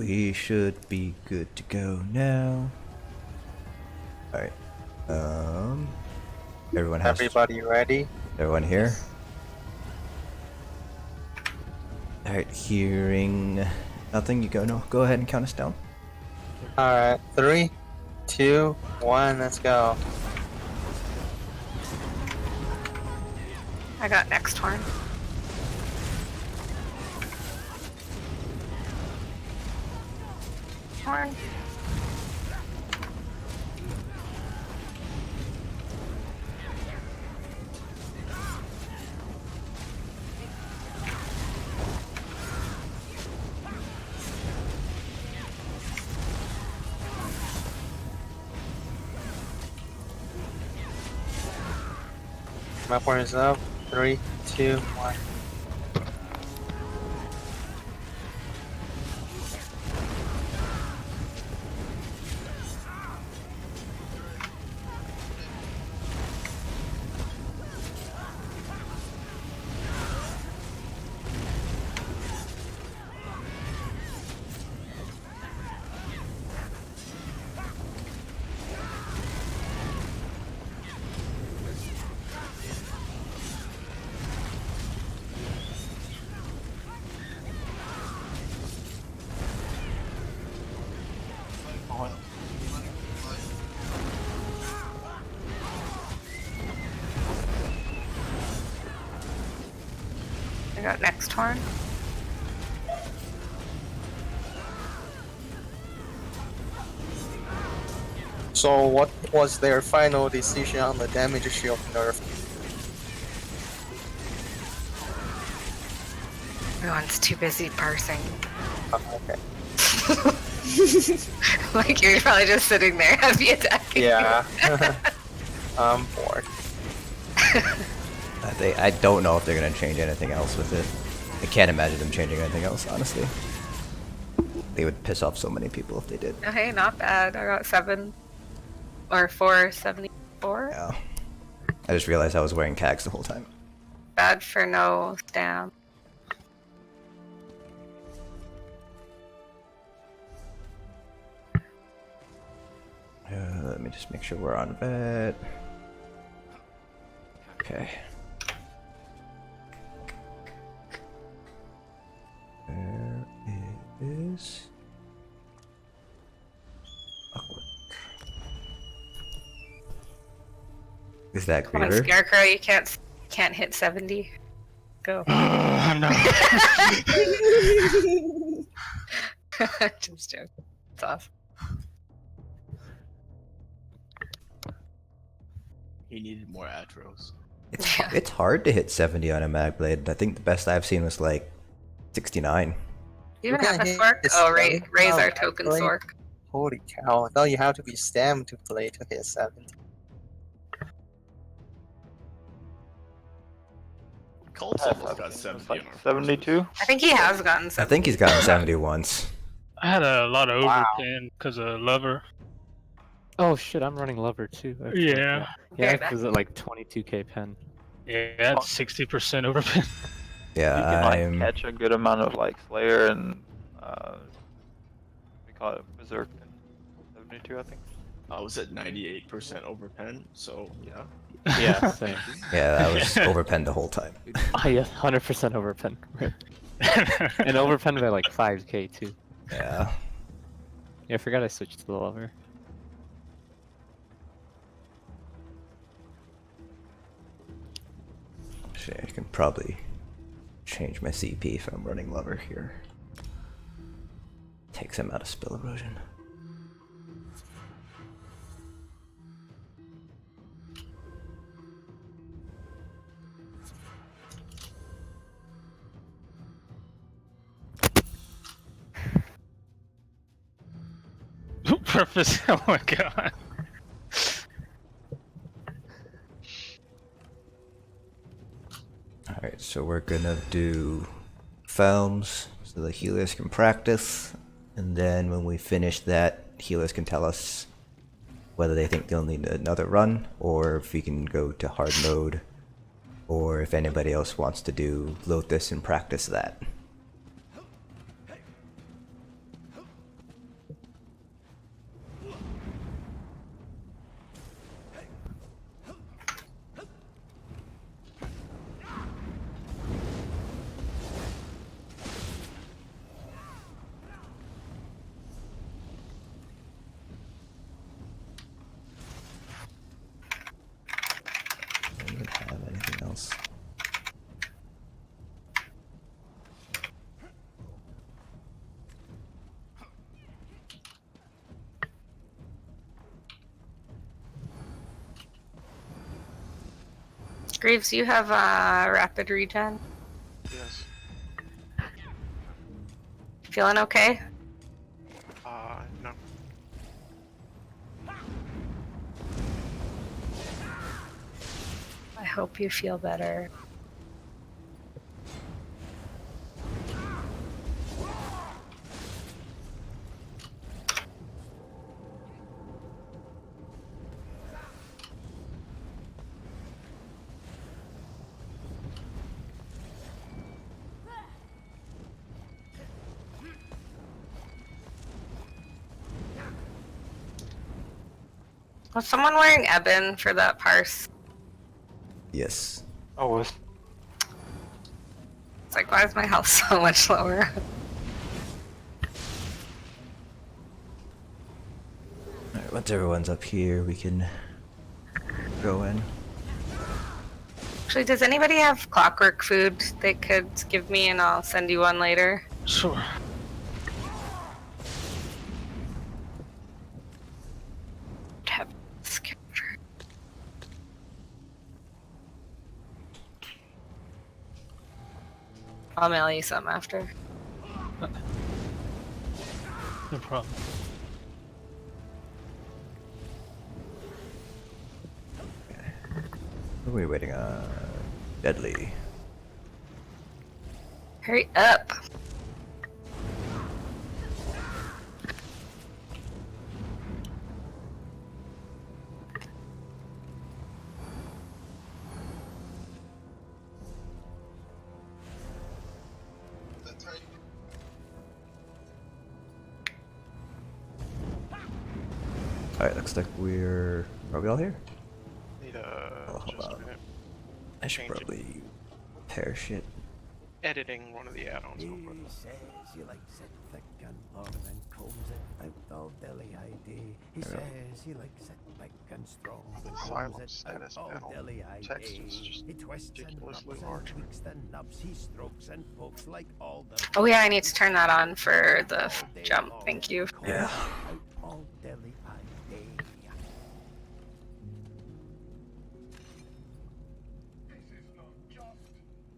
We should be good to go now. Alright. Everyone has. Everybody ready? Everyone here? Yes. Alright, hearing nothing, you go ahead and count us down. Alright, 3, 2, 1, let's go. I got next horn. Horn. My point is up. 3, 2, 1. I got next horn. So what was their final decision on the damage shield nerf? Everyone's too busy parsing. Okay. Like you're probably just sitting there heavy attacking. Yeah. I'm bored. I don't know if they're gonna change anything else with it. I can't imagine them changing anything else, honestly. They would piss off so many people if they did. Okay, not bad. I got 7 or 474. Yeah. I just realized I was wearing cags the whole time. Bad for no stam. Let me just make sure we're on vet. Okay. There it is. Awkward. Is that Come on, Griever? Scarecrow, you can't hit 70. Go. No. Just joking. It's off. He needed more atros. It's hard to hit 70 on a mag blade. I think the best I've seen was like 69. You even We're have a gonna hit Sork? this Oh, seven. raise Oh, our token actually. Sork. Holy cow, I thought you have to be stem to play to hit 70. Colts almost got 70 like on our 72. I think he has gotten I 70. think he's gotten 70 once. I had a lot of Wow. overpin because of Lover. Oh shit, I'm running Lover too. I Yeah. forgot. Yeah, Very because at like 22k pen. Yeah, that's 60% overpin. Yeah, You can like I'm. catch a good amount of like Slayer and we call it Berserk and 72, I think. I was at 98% over pen, so yeah. Yeah, same. Yeah, I was overpenned the whole time. Oh yeah, 100% overpen. And overpen by like 5k too. Yeah. Yeah, I forgot I switched to the Lover. Actually, I can probably change my CP if I'm running Lover here. Takes him out of spell erosion. Purpose. Oh my god. Alright, so we're gonna do Felms so the healers can practice, and then when we finish that, healers can tell us whether they think they'll need another run, or if we can go to hard mode, or if anybody else wants to do Lotus and practice that. else. Graves, you have rapid regen. Yes. Feeling okay? No. I hope you feel better. Was someone wearing Ebon for that parse? Yes. Oh, was It's like, why is my health so much lower? Alright, once everyone's up here, we can go in. Actually, does anybody have clockwork food they could give me and I'll send you one later? Sure. Have this character. I'll mail you some after. No problem. What are we waiting on? Deadly. Hurry up! Alright, looks like are we all here? Need Oh, hold just a on. minute. I should Change it. probably pair shit. Editing one of the add-ons. real quick. Says he likes it thick and long and combs it out all Delhi ID. He There we go. says he likes it big and strong and Asylum combs it status out all panel. Delhi Text ID. is just He twists and ridiculously rubs large. and tweaks the nubs. He strokes and pokes like all the Oh yeah, I need to turn that on for the day jump. long. Thank you. Combs Yeah. it out all Delhi ID.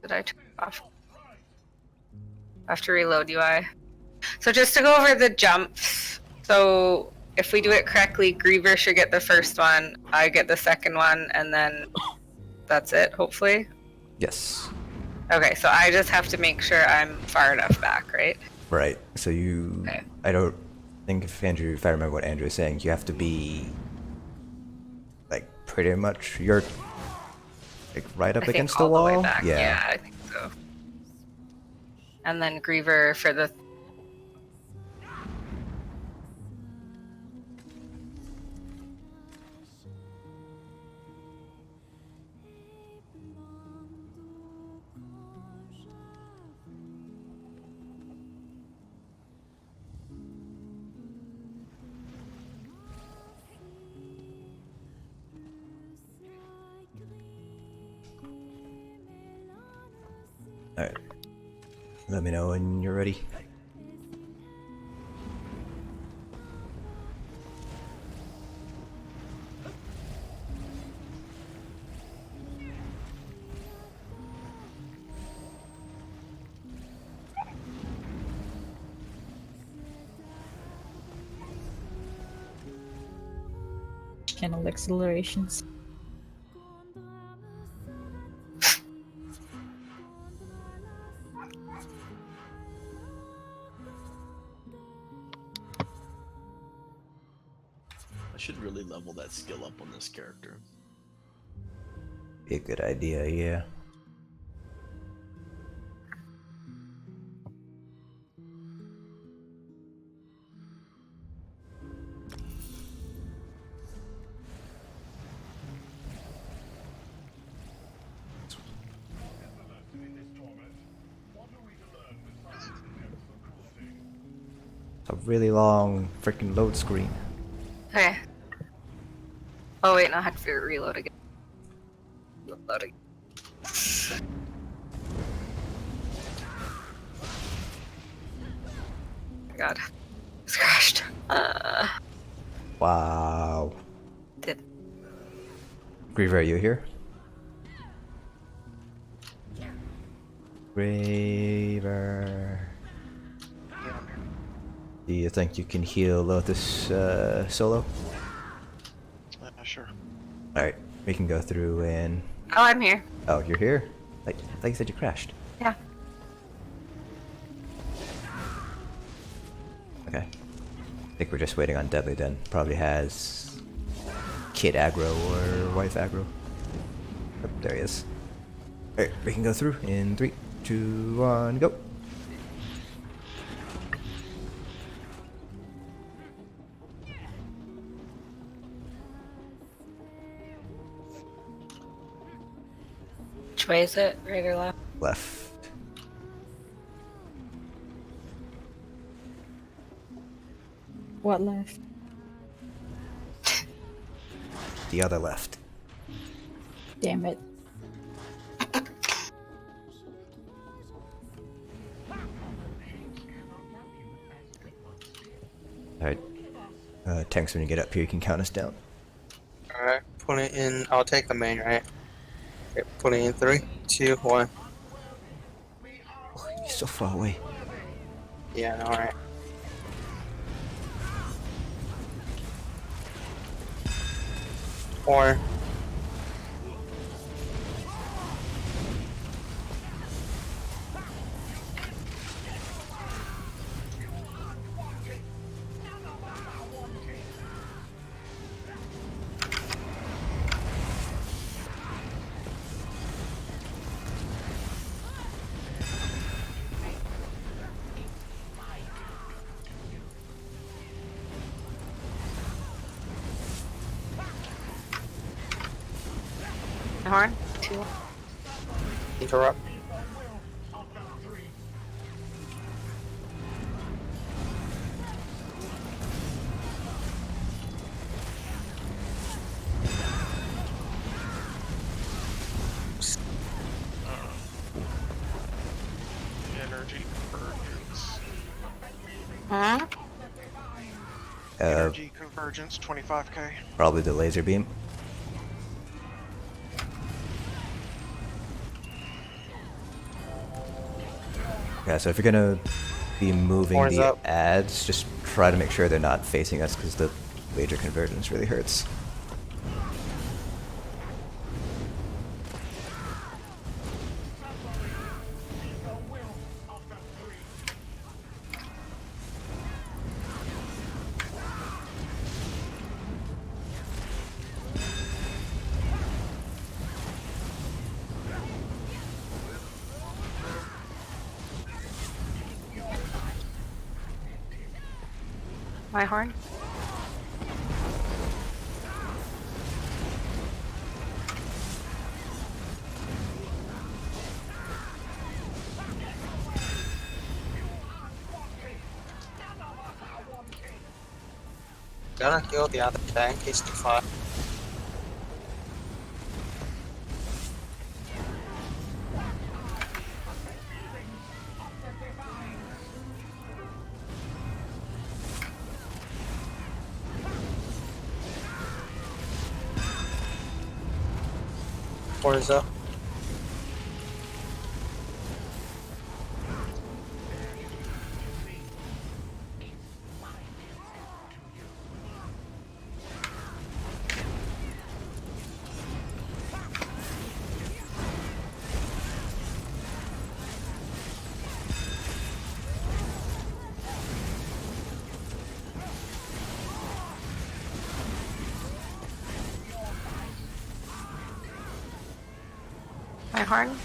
Did I turn it off? I have to reload UI. So just to go over the jumps. So if we do it correctly, Griever should get the first one, I get the second one, and then that's it, hopefully. Yes. Okay, so I just have to make sure I'm far enough back, right? Right. So you. Okay. I don't think if I remember what Andrew was saying, you have to be. Like, pretty much. You're. Like, right up I think against the all wall? the way back. Yeah. Yeah, I think so. And then Griever for the. Alright. Let me know when you're ready. Channel accelerations. I should really level that skill up on this character. Be a good idea, yeah. It's a really long freaking load screen. Okay. Oh wait, no, I have to reload again. Reload again. God. It's crashed. Wow. Did. Griever, are you here? Griever. Do you think you can heal Lotus solo? Sure. Alright, we can go through and... Oh, I'm here. Oh, you're here? I thought you said you crashed. Yeah. Okay. I think we're just waiting on Deadly then. Probably has kid aggro or wife aggro. Oh, there he is. Alright, we can go through in 3, 2, 1, go! Which way is it? Right or left? Left. What left? The other left. Damn it. Alright. Tanks, when you get up here, you can count us down. Alright, put it in. I'll take the main, right? Okay, put it in 3, 2, 1. Oh, you're so far away. Yeah, alright. Or Horn? 2. interrupt. Energy convergence. Huh? Energy convergence, 25k. Probably the laser beam. Yeah, so if you're gonna be moving Horns the up. ads, just try to make sure they're not facing us because the laser convergence really hurts. My horn? Gonna kill the other tank. He's too far. Horns up. My horn?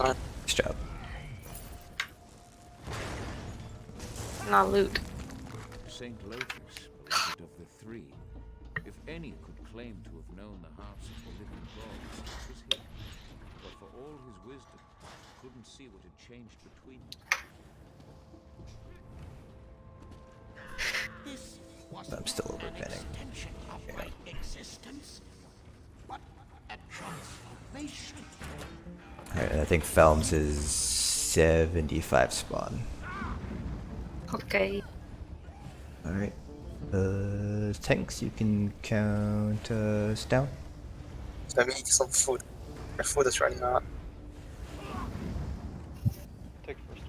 Nice job. Not loot. Saint Lotus, beloved of the three, if any could claim to have known the hearts of the living gods, it was him. But for all his wisdom, couldn't see what had changed between them. I'm still overpinning. Alright, and I think Felms is 75 spawn. Okay. Alright. Tanks, you can count us down. Let me eat some food. My food is running out. Take first.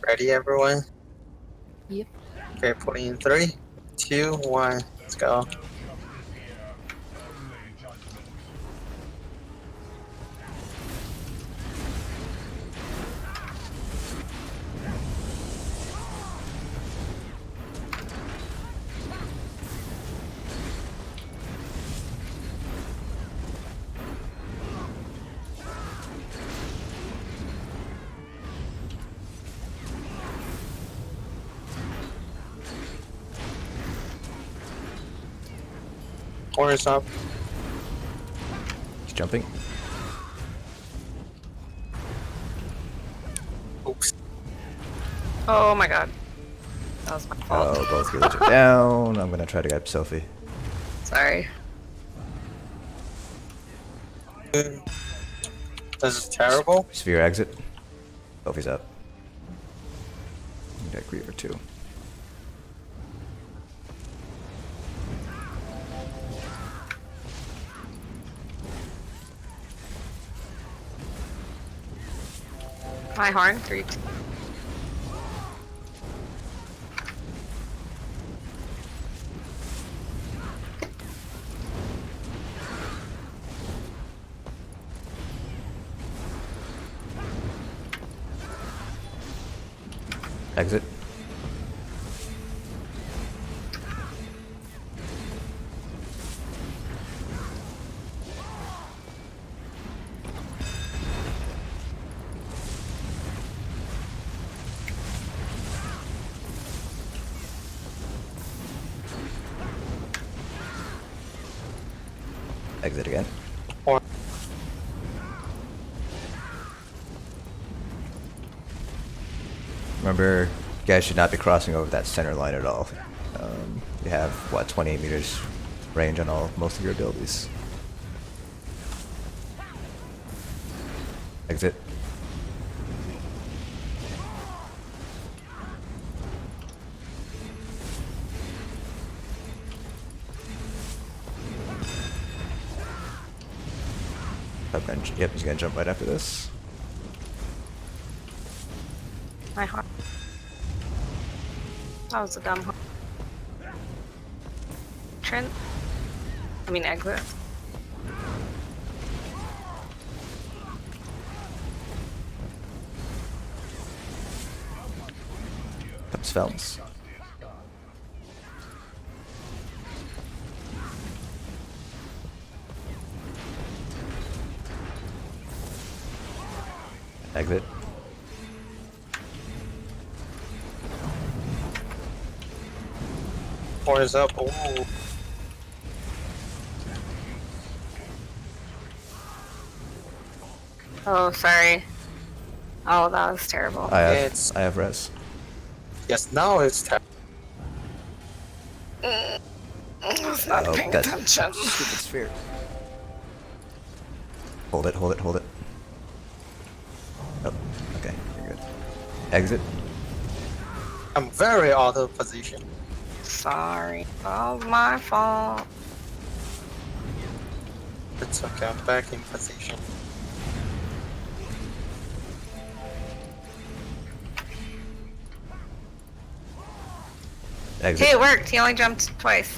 Ready, everyone? Yep. Okay, putting in 3, 2, 1. Let's go. Corner's up. He's jumping. Oops. Oh my god. That was my fault. Oh, both healers are down. I'm gonna try to grab Sophie. Sorry. This is terrible. Sphere exit. Sophie's up. We got Griever too. My horn, 3, 2. Exit. Exit again. Or Remember, you guys should not be crossing over that center line at all. You have, what, 28 meters range on most of your abilities. Exit. Yep, he's gonna jump right after this. My horn. That was a dumb horn. Trent. I mean, exit. Comes Felms. Exit. corner's up. Ooh. Oh, sorry. Oh, that was terrible. I It's- have res. Yes, now it's time. I was not Oh, paying that attention. stupid sphere. Hold it, hold it, hold it. Oh, okay, you're good. Exit. I'm very out of position. Sorry. All my fault. It's okay, I'm back in position. Exit. Hey, it worked. He only jumped twice.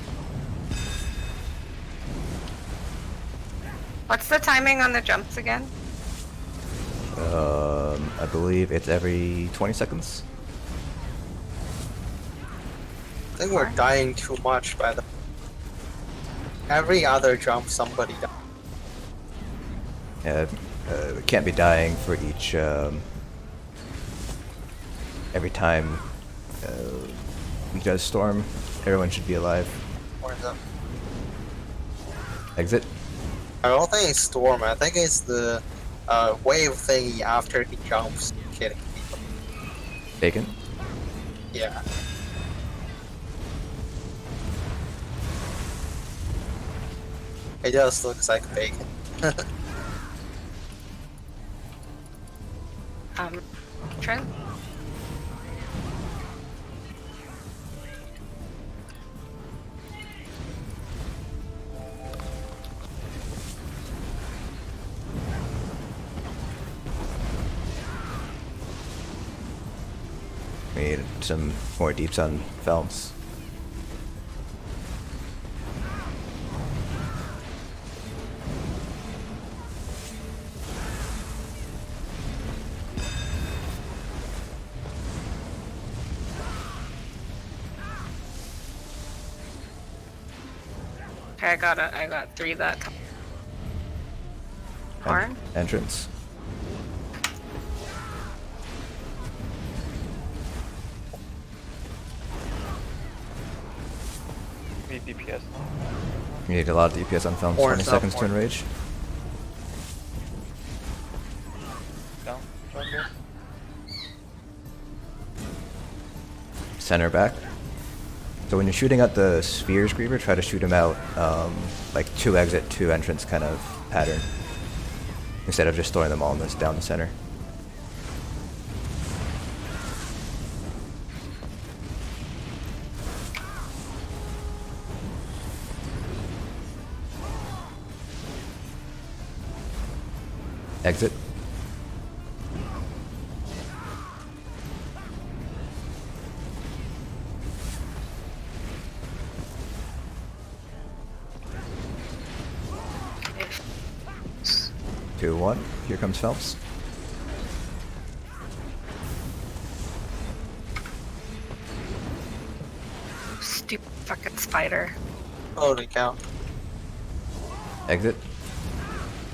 What's the timing on the jumps again? I believe it's every 20 seconds. I think we're dying too much by the. Every other jump, somebody dies. We can't be dying for each, every time we get a storm. Everyone should be alive. Corner's up. Exit. I don't think it's storm. I think it's the wave thingy after he jumps. Kidding people. Bacon. Yeah. It just looks like bacon. Trent? We need some more deeps on Felms. Okay, I got it. I got 3 that time. Horn? Entrance. Need DPS. We need a lot of DPS on Felms. 20 seconds to enrage. Down. Jungle. Center back. So when you're shooting at the spheres, Griever, try to shoot them out like 2 exit, 2 entrance kind of pattern, instead of just throwing them all in this down the center. Exit. Two, 1. Here comes Phelps. Stupid fucking spider. Holy cow. Exit.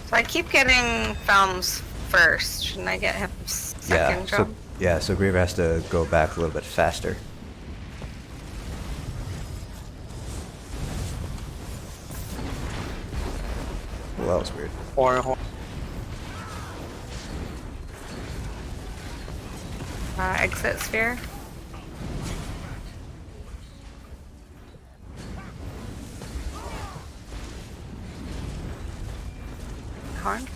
So I keep getting Felms first. Shouldn't I get him second So, jump? so Griever has to go back a little bit faster. Well, that was weird. Horn. Exit sphere. Horn.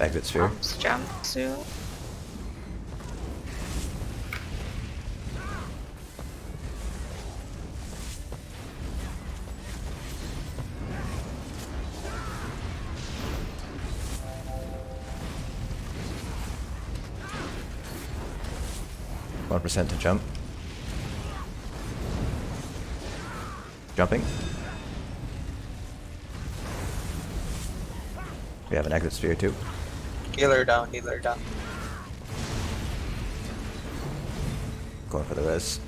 Exit sphere. Jump soon. %1 to jump. Jumping. We have an exit sphere too. Healer down, healer down. Going for the res.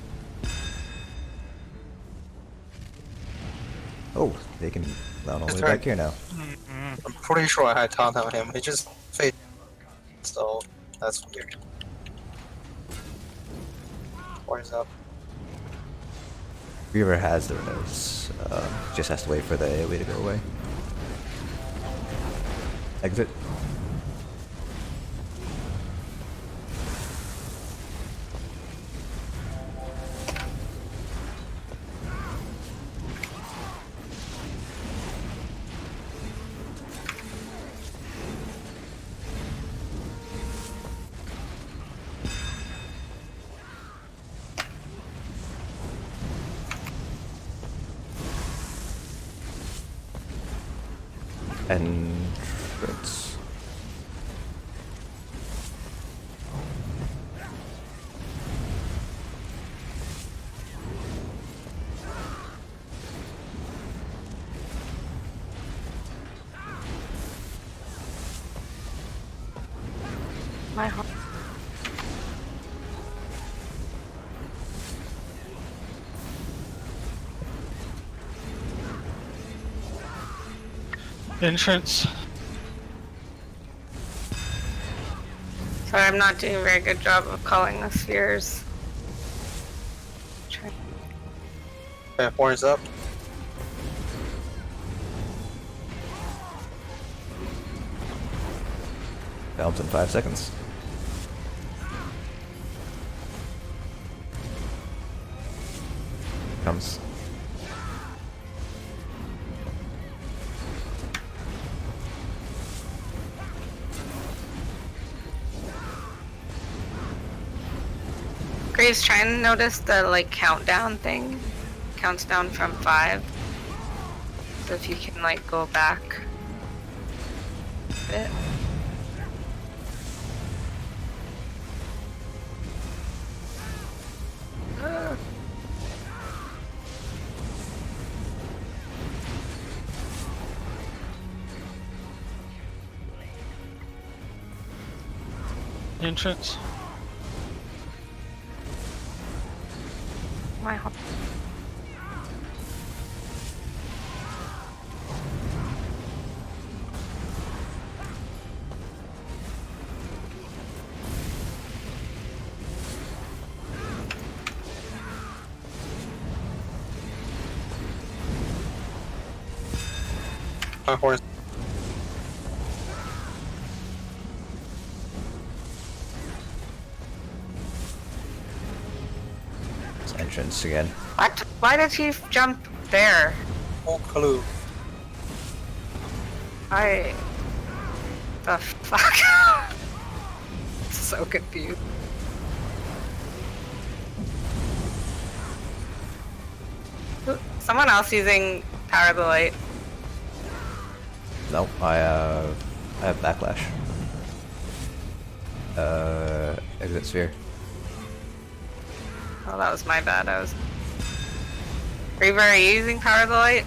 Oh, they can land all the way back here now. I'm pretty sure I had taunt on him. He just faded. So that's weird. Horns up. Reaver has the res. Just has to wait for the AoE to go away. Exit. Entrance. My heart. Entrance. Sorry, I'm not doing a very good job of calling the spheres. Okay, horns up. Felms in 5 seconds. Comes. Graves, try and notice the like countdown thing. Counts down from 5. So if you can like go back a bit. Entrance. My home. My horse. It's entrance again. What? Why did he jump there? No clue. The fuck? So confused. Someone else using Power of the Light. No, I have backlash. Exit sphere. Oh, that was my bad. I was. Reaver, are you using Power of the Light?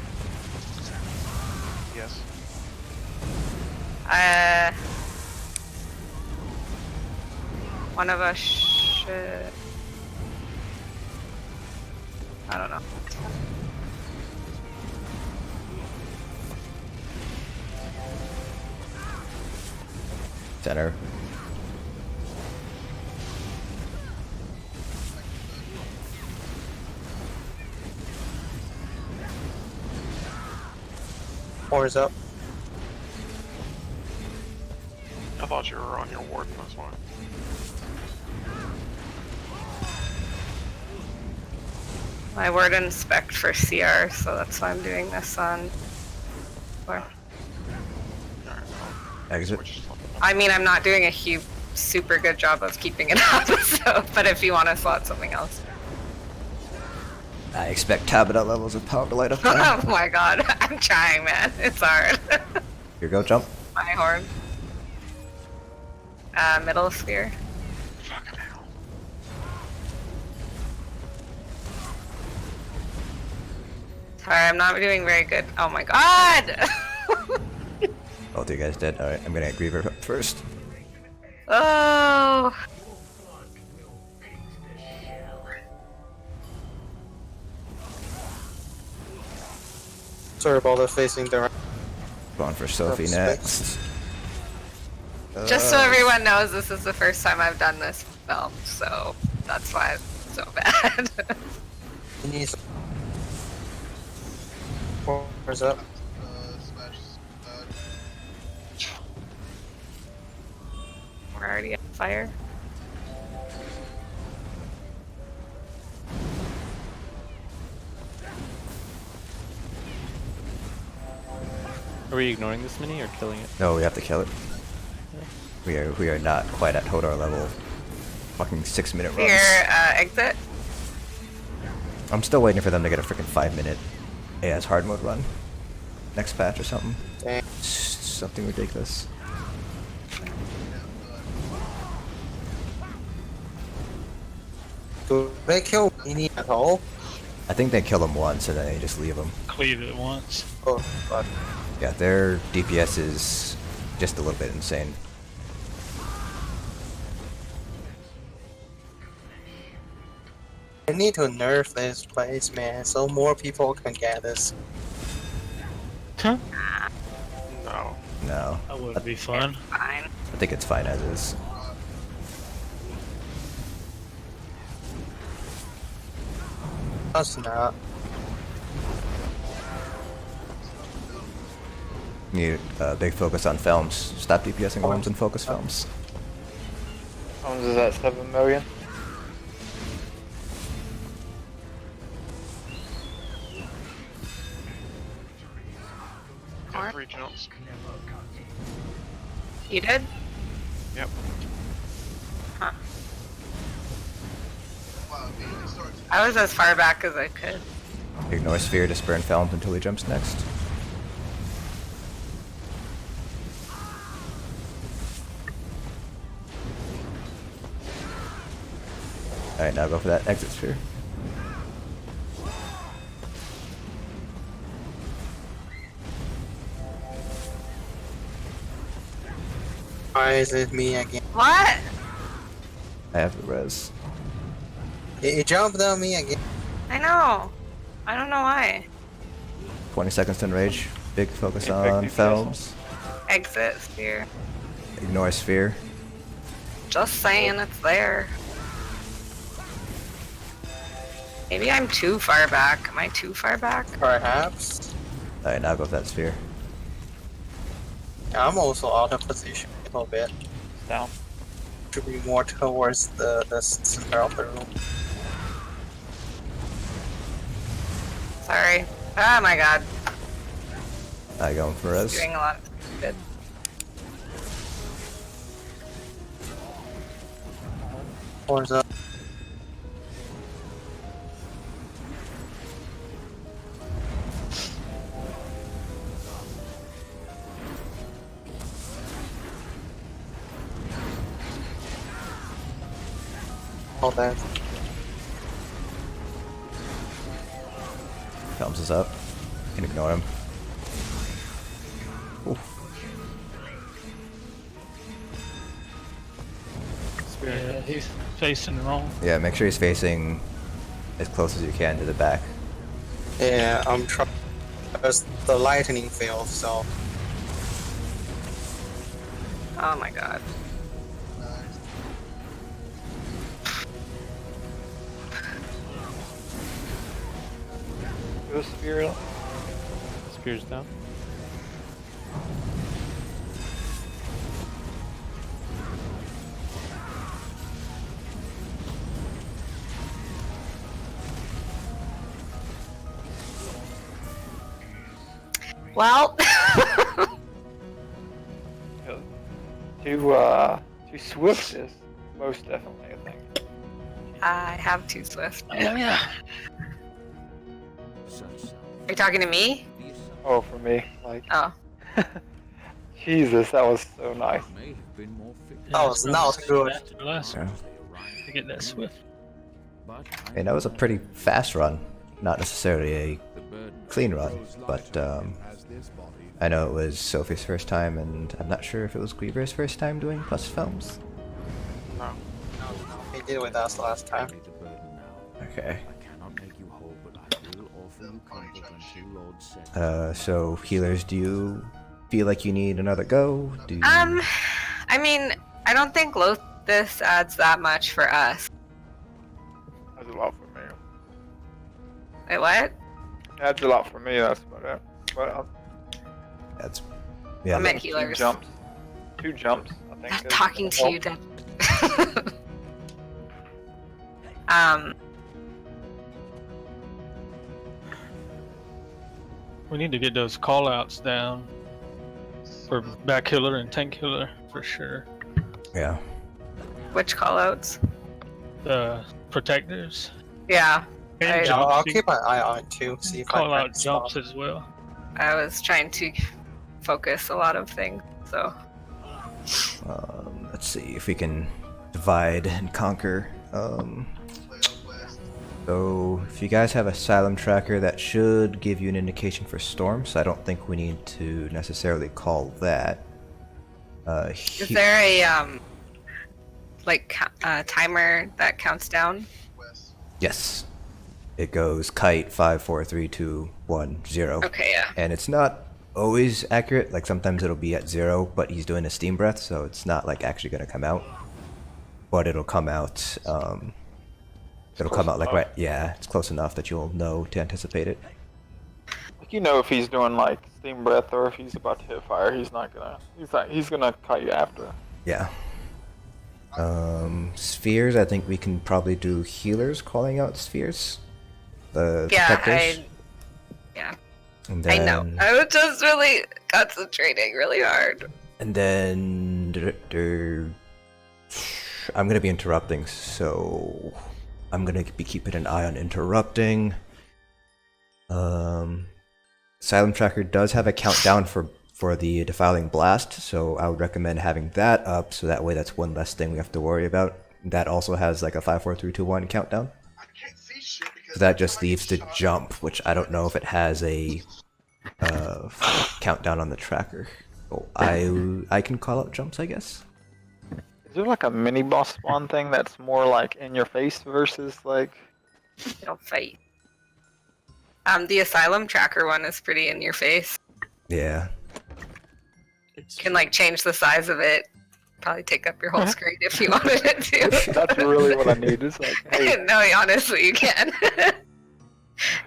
Yes. One of us should. I don't know. Center. Horse up. I thought you were on your warden, that's why. My word inspect for CR, so that's why I'm doing this on. Or, Alright, Exit. I mean, I'm not doing a super good job of keeping it up, so, but if you want to slot something else. I expect Tabata levels of power to light up. Oh my god, I'm trying, man. It's hard. Here go, jump. My horn. Middle sphere. fucking hell. Sorry, I'm not doing very good. Oh my god! Both you guys dead. Alright, I'm gonna Griever up first. Oh! Sorry about the facing the right. Going for Sophie Respects. next. Just so everyone knows, this is the first time I've done this film, so that's why it's so bad. He needs. Horse up. We're already on fire. Are we ignoring this mini or killing it? No, we have to kill it. We are not quite at Hodor level. Fucking 6-minute runs. Here, exit. I'm still waiting for them to get a freaking 5-minute AS hard mode run. Next patch or something. Damn. Something ridiculous. Do they kill Mini at all? I think they kill him once and then they just leave him. Cleave it once. Oh, fuck. Yeah, their DPS is just a little bit insane. I need to nerf this place, man, so more people can get this. Huh? No. No, That would be fun. Fine. I think it's fine as is. That's not. Need a big focus on Felms. Stop DPSing Worms and focus Felms. Felms is at 7 million. Got 3 jumps. You did? Yep. Huh. I was as far back as I could. Ignore Sphere to burn Felms until he jumps next. Alright, now go for that exit Sphere. Why is it me again? What? I have the res. It jumped on me again. I know. I don't know why. 20 seconds to enrage. Big focus Yeah, big on DPS. Felms. Exit sphere. Ignore Sphere. Just saying it's there. Maybe I'm too far back. Am I too far back? Perhaps. Alright, now go for that Sphere. I'm also out of position a little bit. Down. Should be more towards the center of the room. Sorry. Oh my god. I going for res. Doing a lot of good. Towards the all that. Felms is up. Can ignore him. Ooh. Yeah, he's facing wrong. Yeah, make sure he's facing as close as you can to the back. Yeah, I'm trying. There's the lightning field, so Oh my god. Do a spear. Spears down. Well. Too swift is most definitely a thing. I have too swift. Oh yeah. Such Are you talking to me? Oh, for me, like, Oh. Jesus, that was so nice. may have been more fit. that was not good. Last Yeah. to get that swift. But And that was a pretty fast run. Not necessarily a the burden clean run, but I know it was Sophie's first time, and I'm not sure if it was Griever's first time doing plus Felms. No. He did with us last time. the burden now. Okay. I cannot make you whole, but I will offer you comfort until Lord said. So healers, do you feel like you need another go? Do you... I mean, I don't think Lothus adds that much for us. Adds a lot for me. Wait, what? Adds a lot for me, that's about it. But That's yeah. I meant two healers. jumps. 2 jumps, I think. Not is talking to help. you, Dad. We need to get those callouts down for back healer and tank healer for sure. Yeah. Which callouts? The protectors Yeah, and I- Yeah, I'll jumps. keep an eye on it too. See if Call I out can stop. jumps as well. I was trying to focus a lot of things, so. Let's see if we can divide and conquer. So if you guys have Asylum Tracker, that should give you an indication for storm. So I don't think we need to necessarily call that. Is there a, timer that counts down? Yes. It goes kite 5, 4, 3, 2, 1, 0. Okay, yeah. And it's not always accurate. Like sometimes it'll be at 0, but he's doing a steam breath, so it's not like actually gonna come out. But it'll come out. It'll come out like right. Yeah, it's close enough that you'll know to anticipate it. Like, you know, if he's doing like steam breath or if he's about to hit fire, he's gonna cut you after. Yeah. Spheres, I think we can probably do healers calling out spheres. The Yeah, protectors. yeah, And I then, know. I was just really concentrating really hard. And then I'm gonna be interrupting, so I'm gonna be keeping an eye on interrupting. Silent Tracker does have a countdown for the Defiling Blast, so I would recommend having that up, so that way that's one less thing we have to worry about. That also has like a 5, 4, 3, 2, 1 countdown. So that just leaves the jump, which I don't know if it has a countdown on the tracker. Oh, I can call out jumps, I guess. Is there like a mini boss spawn thing that's more like in your face versus like? Don't fight. The Asylum Tracker one is pretty in your face. Yeah. You can like change the size of it. Probably take up your whole screen if you wanted it to. That's really what I need. It's like, hey, No, honestly, you can.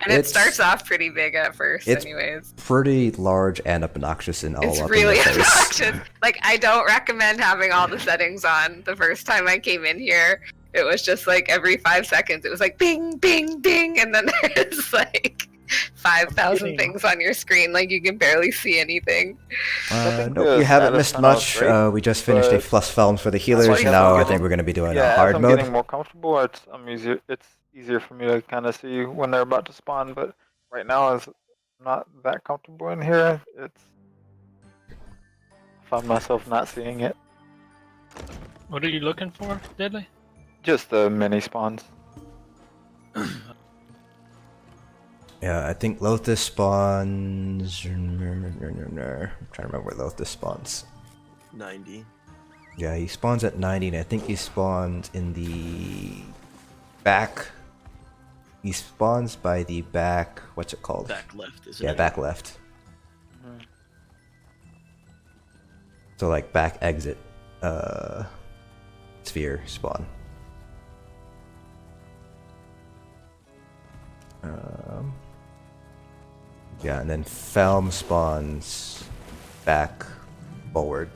And it starts off pretty big at first, it's anyways. pretty large and obnoxious and all It's up really in the face. obnoxious. Like, I don't recommend having all the settings on. The first time I came in here, it was just like every 5 seconds, it was like bing, bing, bing, and then there's like 5,000 things on your screen. Like, you can barely see anything. Nope, you haven't missed much. We just finished a plus Felms for the healers, and now I think we're going to be doing a hard as I'm mode. getting more comfortable, it's easier for me to kind of see when they're about to spawn. But right now, as I'm not that comfortable in here, I find myself not seeing it. What are you looking for, Deadly? Just the mini spawns. Yeah, I think Lothus spawns. I'm trying to remember where Lothus spawns. 90. Yeah, he spawns at 90, and I think he spawns in the back. He spawns by the back. What's it called? Back left, isn't it? Yeah, back left. So like back exit, sphere spawn. Yeah, and then Felm spawns back forward.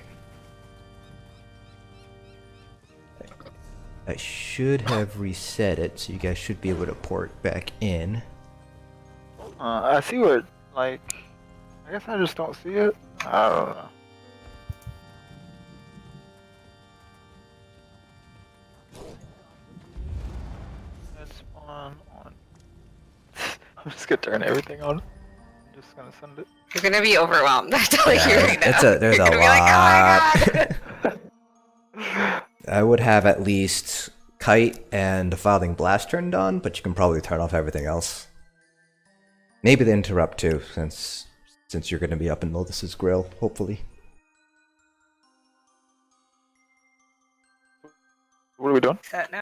I should have reset it, so you guys should be able to port back in. I see what, like, I guess I just don't see it. I don't know. Let's spawn on. I'm just gonna turn everything on. I'm just gonna send it. You're gonna be overwhelmed. I'm telling you right now. There's You're a gonna lot. be like, oh my god. I would have at least Kite and Defiling Blast turned on, but you can probably turn off everything else. Maybe the Interrupt too, since you're going to be up in Lotus's grill, hopefully. What are we doing? Set now.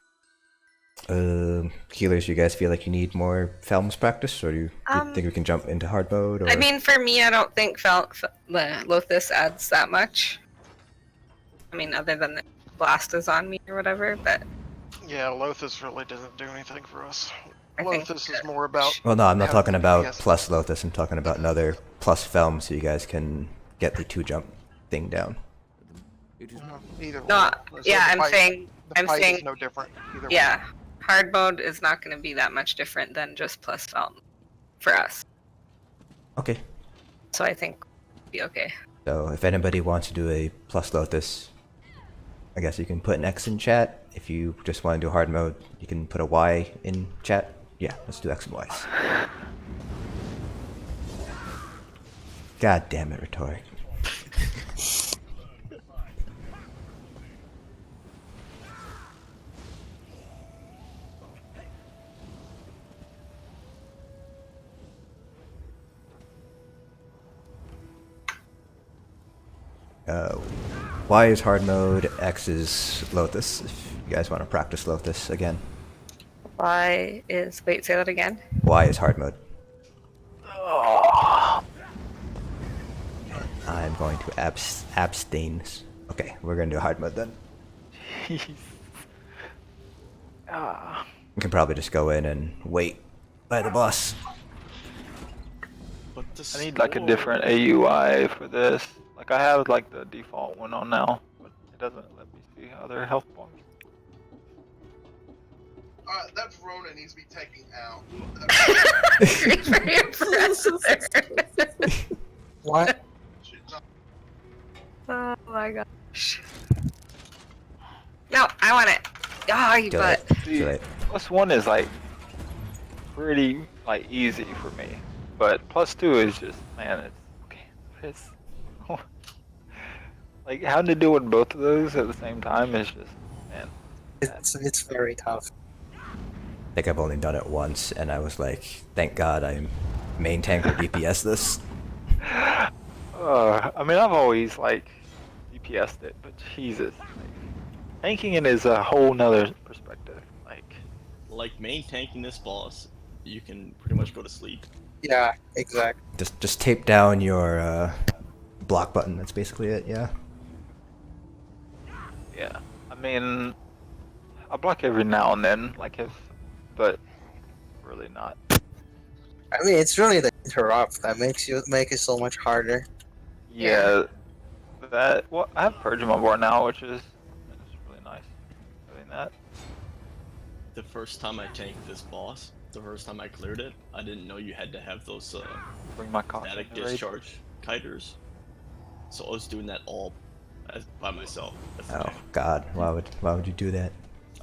Healers, you guys feel like you need more Felms practice, or do you think we can jump into hard mode? Or? I mean, for me, I don't think Lothus adds that much. I mean, other than the blast is on me or whatever, but Yeah, Lothus really doesn't do anything for us. I think Lothus is more about. Well, no, I'm not talking about DPS. plus Lothus. I'm talking about another plus Felm, so you guys can get the 2-jump thing down. It is Either no, way. yeah, The I'm fight- saying, the I'm fight saying, is no different. Either way. yeah, hard mode is not going to be that much different than just plus Felm for us. Okay. So I think we'll be okay. So if anybody wants to do a plus Lotus, I guess you can put an X in chat. If you just want to do hard mode, you can put a Y in chat. Yeah, let's do X and Ys. God damn it, Rhetoric. Y is hard mode, X is Lotus, if you guys want to practice Lotus again. Why is, wait, say that again? Y is hard mode. I'm going to abstain. Okay, we're going to do hard mode then. You can probably just go in and wait by the boss. But the I need like a score. different AUI for this. Like I have like the default one on now, but it doesn't let me see other health bars. That Verona needs to be taken out. Very impressive. What? Oh my gosh. No, I want it. Oh, you Too butt. late. Too late. +1 is like pretty like easy for me, but +2 is just man, it's okay. It's like having to deal with both of those at the same time is just man. It's very tough. I think I've only done it once, and I was like, thank God I'm main tank or DPS this. I mean, I've always like DPS'd it, but Jesus, like, tanking it is a whole nother perspective. Like main tanking this boss, you can pretty much go to sleep. Yeah, exactly. Just tape down your block button. That's basically it. Yeah. Yeah, I mean, I block every now and then, but really not. I mean, it's really the interrupt that make it so much harder. Yeah, well, I have Purge on my board now, which is really nice. Doing that. The first time I tanked this boss, the first time I cleared it, I didn't know you had to have those Bring my cock static in the raid. discharge kiters. So I was doing that all by myself. That's Oh okay. God, why would you do that?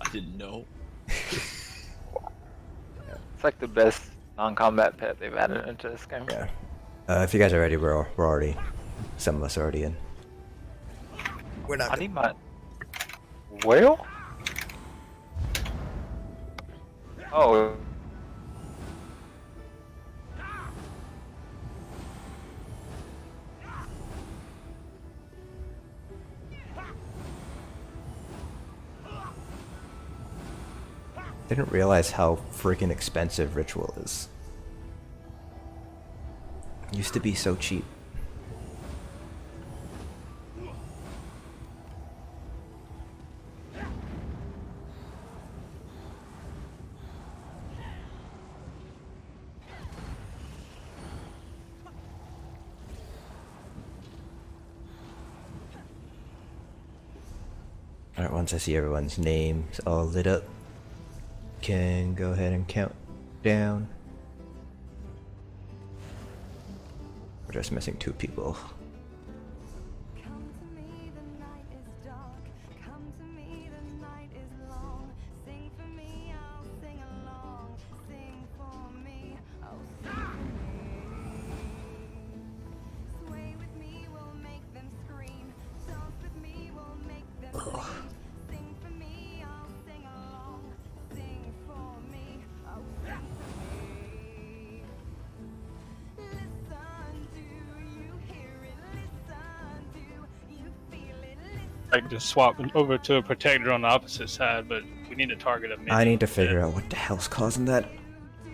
I didn't know. It's like the best non-combat pet they've added into this game. Yeah. If you guys are ready, we're already. Some of us are already in. We're not. I need my whale. Oh. Didn't realize how freaking expensive Ritual is. Used to be so cheap. Alright, once I see everyone's names all lit up, can go ahead and count down. We're just missing 2 people. Like just swap over to a protector on the opposite side, but we need to target a mid. I need to figure out what the hell's causing that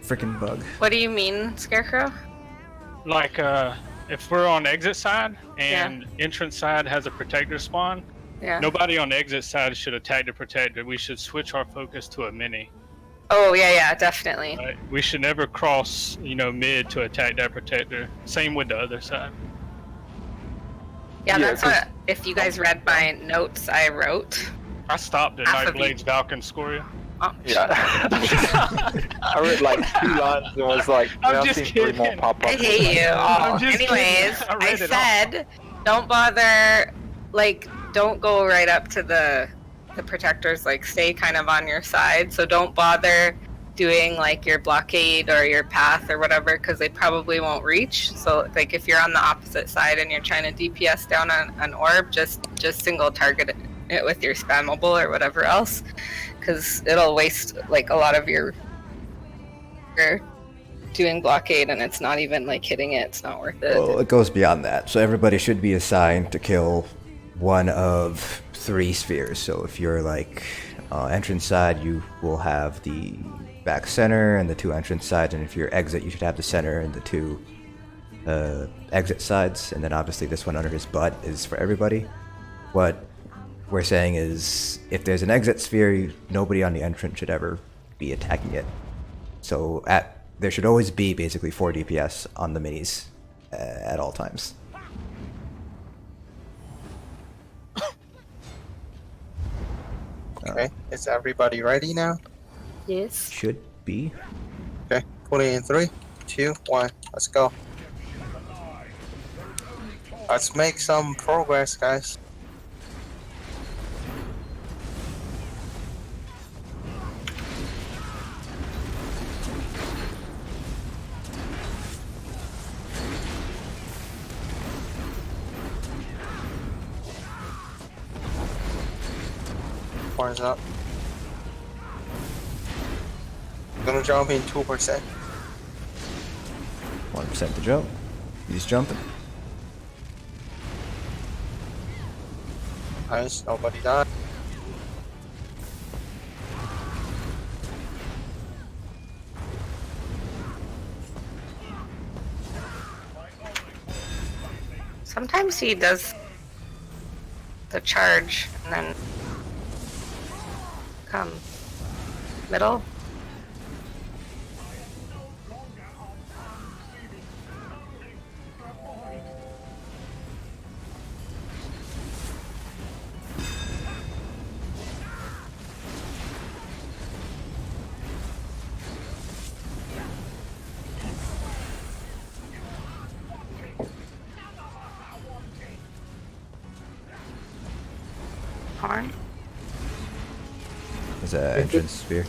freaking bug. What do you mean, Scarecrow? Like, if we're on exit side and entrance side has a protector spawn, Yeah. nobody on the exit side should attack the protector. We should switch our focus to a mini. Oh yeah, definitely. Right? We should never cross, mid to attack that protector. Same with the other side. Yeah, Yeah, that's what. If you guys read my notes, I wrote. I stopped at Half of you. Nightblade's Valken Scoria. Oh, Yeah. I read like 2 lines and was like, I'm I've just seen 3 more kidding. pop up. I hate you. I'm just Anyways, kidding. I I read it all. said, don't bother. Like, don't go right up to the protectors. Like, stay kind of on your side. So don't bother doing like your blockade or your path or whatever, because they probably won't reach. So like if you're on the opposite side and you're trying to DPS down an orb, just single target it with your spammable or whatever else, because it'll waste like a lot of your doing blockade and it's not even like hitting it. It's not worth it. Well, it goes beyond that. So everybody should be assigned to kill one of 3 spheres. So if you're like entrance side, you will have the back center and the 2 entrance sides, and if you're exit, you should have the center and the 2 exit sides, and then obviously this one under his butt is for everybody. What we're saying is, if there's an exit sphere, nobody on the entrance should ever be attacking it. So there should always be basically 4 DPS on the minis at all times. Okay, is everybody ready now? Yes. Should be. Okay, put it in 3, 2, 1. Let's go. Let's make some progress, guys. Horns up. Gonna jump in 2%. 1% to jump. He's jumping. Nice, nobody died. Sometimes he does the charge and then come middle. Horn. There's an entrance sphere.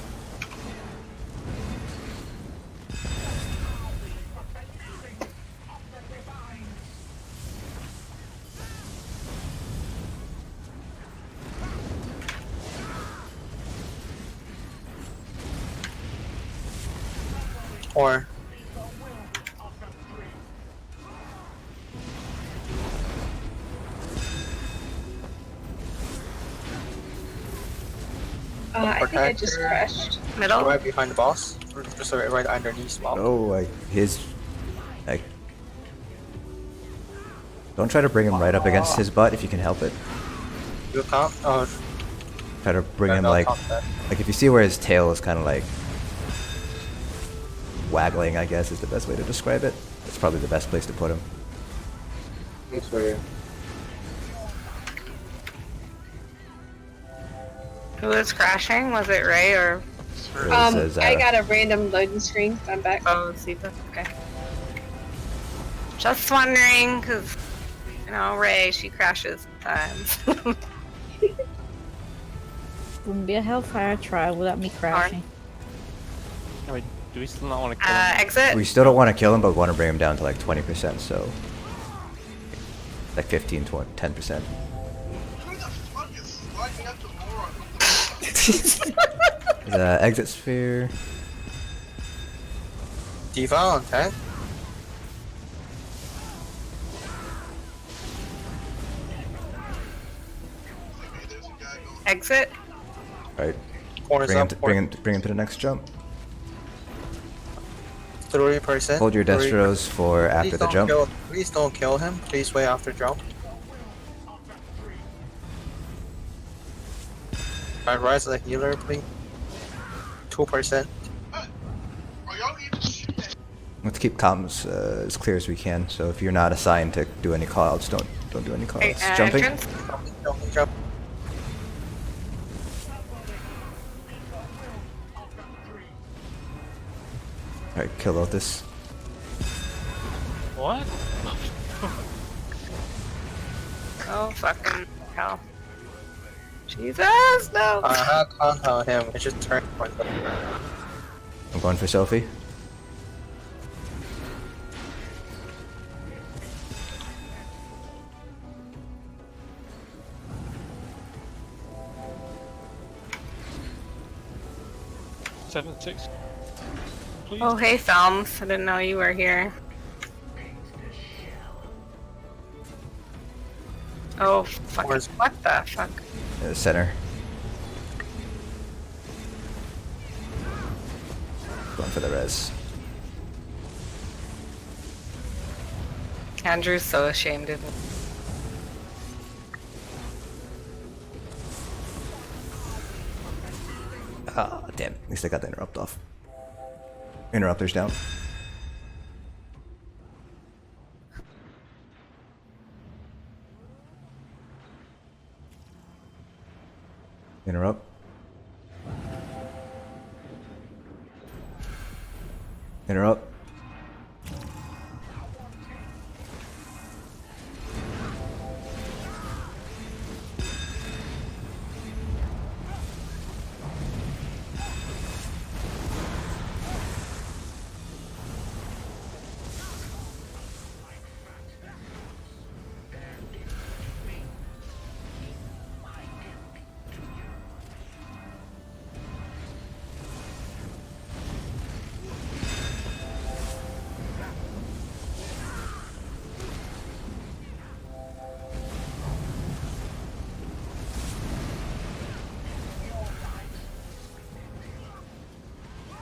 Or I think I just crashed. Middle. right behind the boss. Or just right underneath Swamp. Oh, don't try to bring him right up against his butt if you can help it. You can't? Oh, Try to bring yeah, him no, like, count that. if you see where his tail is kind of like waggling, I guess is the best way to describe it. It's probably the best place to put him. Thanks for you. Who was crashing? Was it Ray or? It was, I Zara. got a random loading screen. I'm back. Oh, Sita. Okay. Just wondering, cause you know Ray, she crashes sometimes. Wouldn't be a Hellfire trial without me crashing. Oh, wait, do we still not want to kill him? Exit. We still don't want to kill him, but we want to bring him down to like 20%, so like 15, 20, 10%. Who the fuck is sliding up the moron? The exit sphere. Diva on 10. There's a guy going. Exit. Right. Corners Bring him, up. to, bring him, bring him to the next jump. 3%. Hold your destros for after the jump. Please don't kill him. Please wait after jump. Alright, rise the healer, please. 2%. Are y'all even shooting? Let's keep comms as clear as we can. So if you're not assigned to do any callouts, don't do any Okay, callouts. Jumping. entrance. Jump. All right, kill Otis. What? Oh fucking hell. Jesus, no. I can't tell him. It just turned one. I'm going for Sophie. Seven, 6. Please. Oh hey Felms, I didn't know you were here. Oh fuck! Where's- What the fuck? Center. Going for the res. Andrew's so ashamed of me. Ah, damn. At least I got the interrupt off. Interrupters down. Interrupt. Interrupt.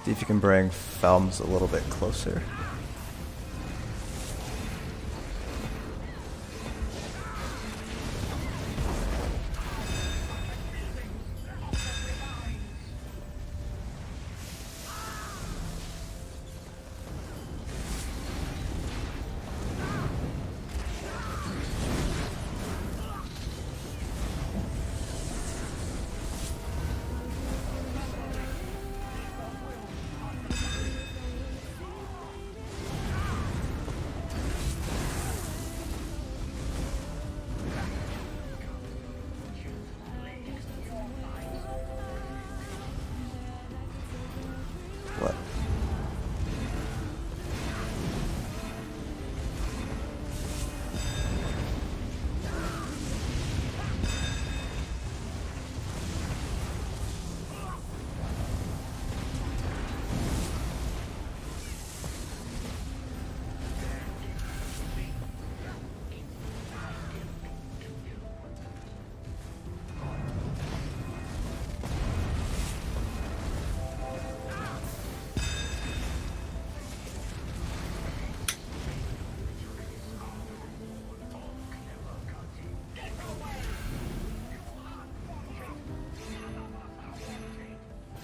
See if you can bring Felms a little bit closer. What?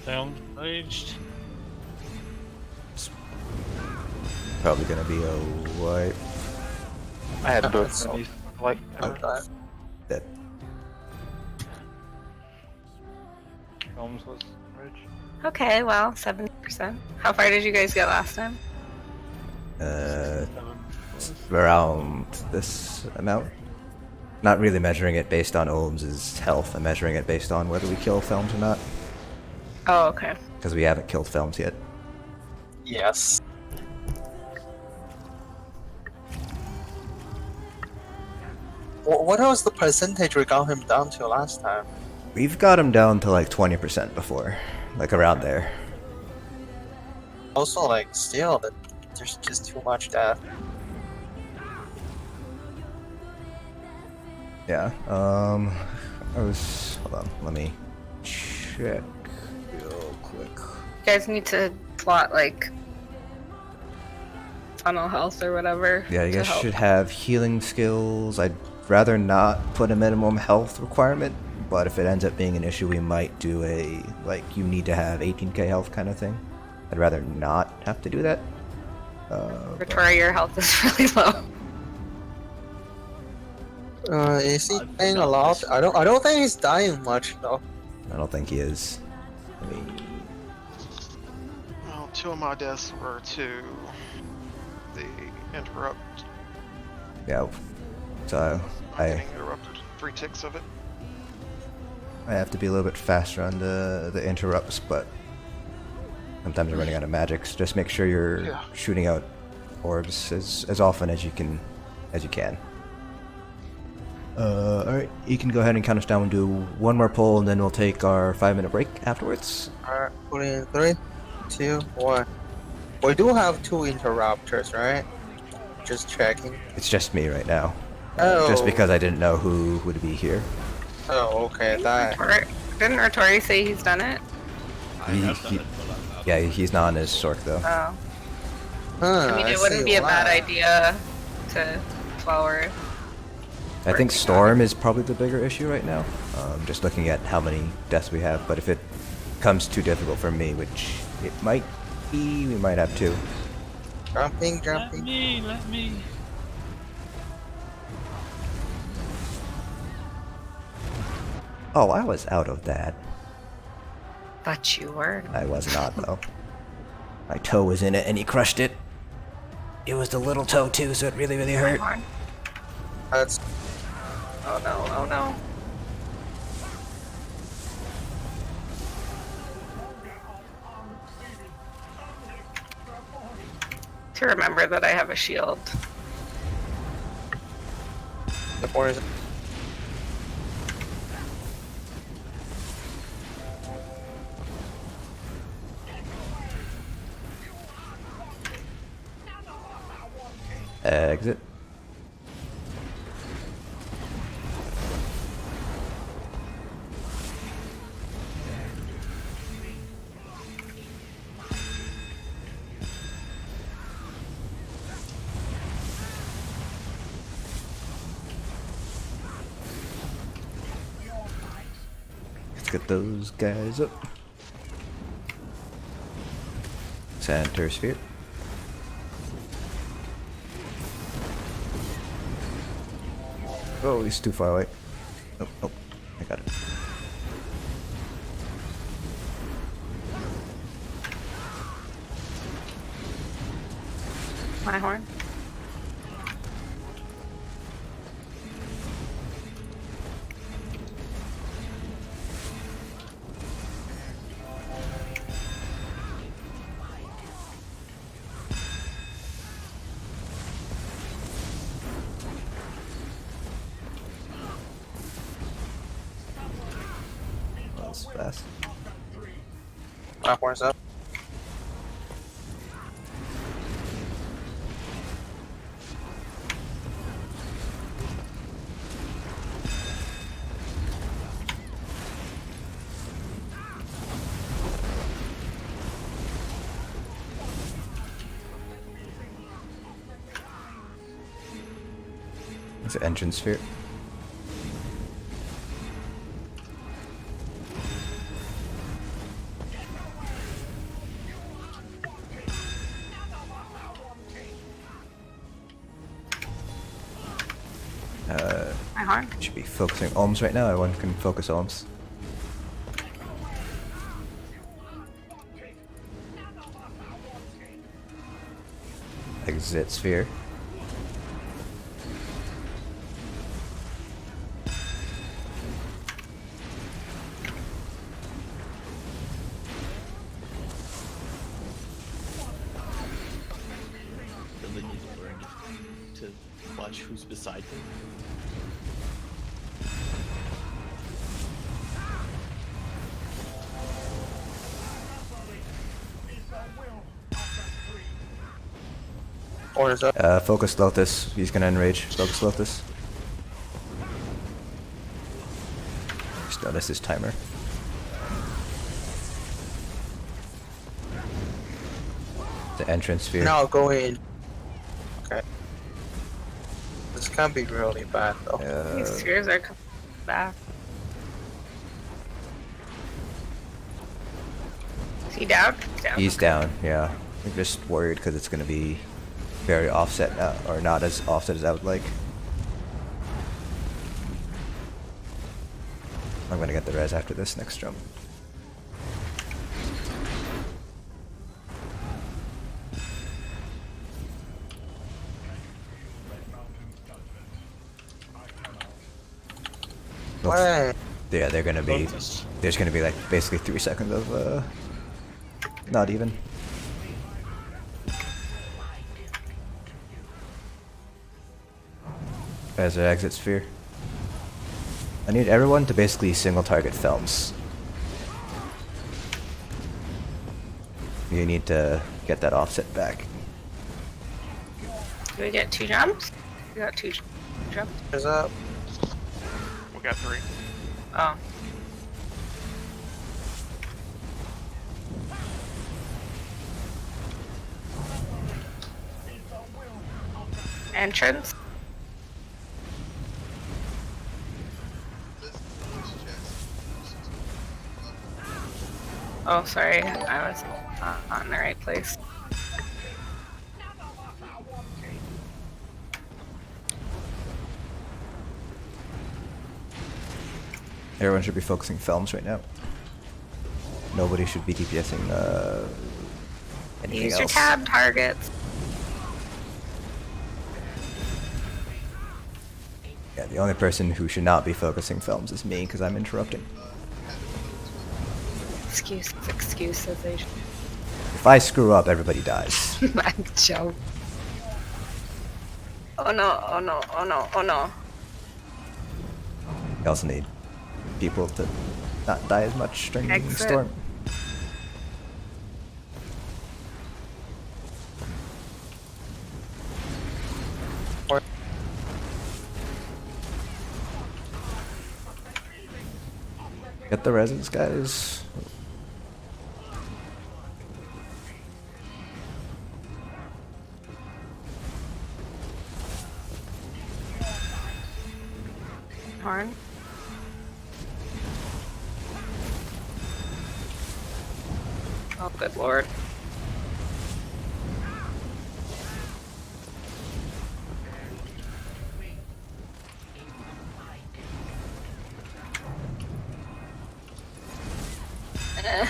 Down aged. Probably gonna be a wipe. I had both so- of these. Like, That Felms was rich. Okay, well, 70%. How far did you guys get last time? around this amount. Not really measuring it based on Ohms' health. I'm measuring it based on whether we kill Felms or not. Oh, okay. Because we haven't killed Felms yet. Yes. What was the percentage we got him down to last time? We've got him down to like 20% before. Like around there. Also, like, still, there's just too much death. Yeah. Hold on. Let me check real quick. You guys need to plot, like, funnel health or whatever. Yeah, you to guys help. should have healing skills. I'd rather not put a minimum health requirement, but if it ends up being an issue, we might do a, like, you need to have 18k health kind of thing. I'd rather not have to do that. Victoria, your health is really low. Is he dying a lot? I don't think he's dying much though. I don't think he is. I mean, Well, 2 of my deaths were to the interrupt. yeah. So Not I getting interrupted. 3 ticks of it. have to be a little bit faster on the interrupts, but sometimes I'm running out of magics. Just make sure you're Yeah. shooting out orbs as often as you can. Alright, you can go ahead and count us down and do one more pull, and then we'll take our 5-minute break afterwards. Alright, put in 3, 2, 1. We do have 2 interrupters, right? Just checking. It's just me right now. Oh. Just because I didn't know who would be here. Oh, okay, that. Didn't Artori say he's done it? I have done it, but I'm not. Yeah, he's not on his Sork though. Oh. Huh, I mean, it see wouldn't be a bad why. idea to flower. I think Storm is probably the bigger issue right now. Just looking at how many deaths we have, but if it comes too difficult for me, which it might be, we might have 2. Jumping, Let jumping. me. Oh, I was out of that. But you were. I was not, though. My toe was in it and he crushed it. It was the little toe, too, so it really, really hurt. That's Oh no, oh no. To remember that I have a shield. the poison. Exit. Let's get those guys up. Center sphere. Oh, he's too far away. Oh, oh, I got it. My horn. That was fast. My horn's up. It's an entrance sphere. My horn. Should be focusing ohms right now. Everyone can focus ohms. Exit sphere. Really need to learn to watch who's beside me. Horn's up. Focus Lotus. He's gonna enrage. Focus Lotus. Just notice his timer. The entrance sphere. Now go in. Okay. This can be really bad though. These spheres are coming back. Is he down? Down. He's down, yeah. I'm just worried because it's gonna be very offset now, or not as offset as I would like. I'm gonna get the res after this next jump. What? Yeah, they're gonna be. Lotus. There's gonna be like basically 3 seconds of not even. As an exit sphere. I need everyone to basically single target Felms. You need to get that offset back. Do we get 2 jumps? We got 2 jumps. Horn's up. We got 3. Oh. Entrance. Oh, sorry. I was not in the right place. Everyone should be focusing Felms right now. nobody should be DPSing anything Use your else. tab targets. Yeah, the only person who should not be focusing films is me because I'm interrupting. Excuses. If I screw up, everybody dies. I'm joking. Oh no. We also need people to not die as much during the Exit. storm. Get the residents, guys. Horn. Oh, good lord. Eh.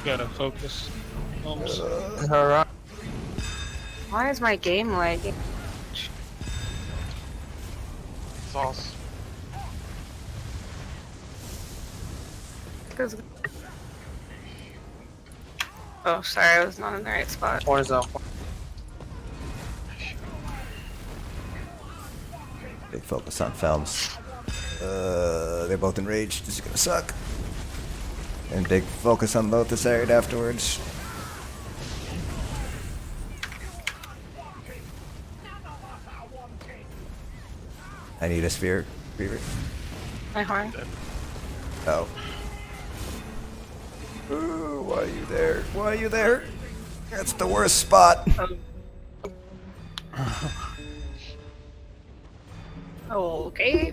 Gotta focus. Almost. Alright. Why is my game lagging? Sauce. Oh, sorry, I was not in the right spot. Horns up. Big focus on Felms. They're both enraged. This is gonna suck. And big focus on Lotus Arid afterwards. I need a sphere. Reaver. My horn. Oh. Ooh, why are you there? Why are you there? That's the worst spot. Okay.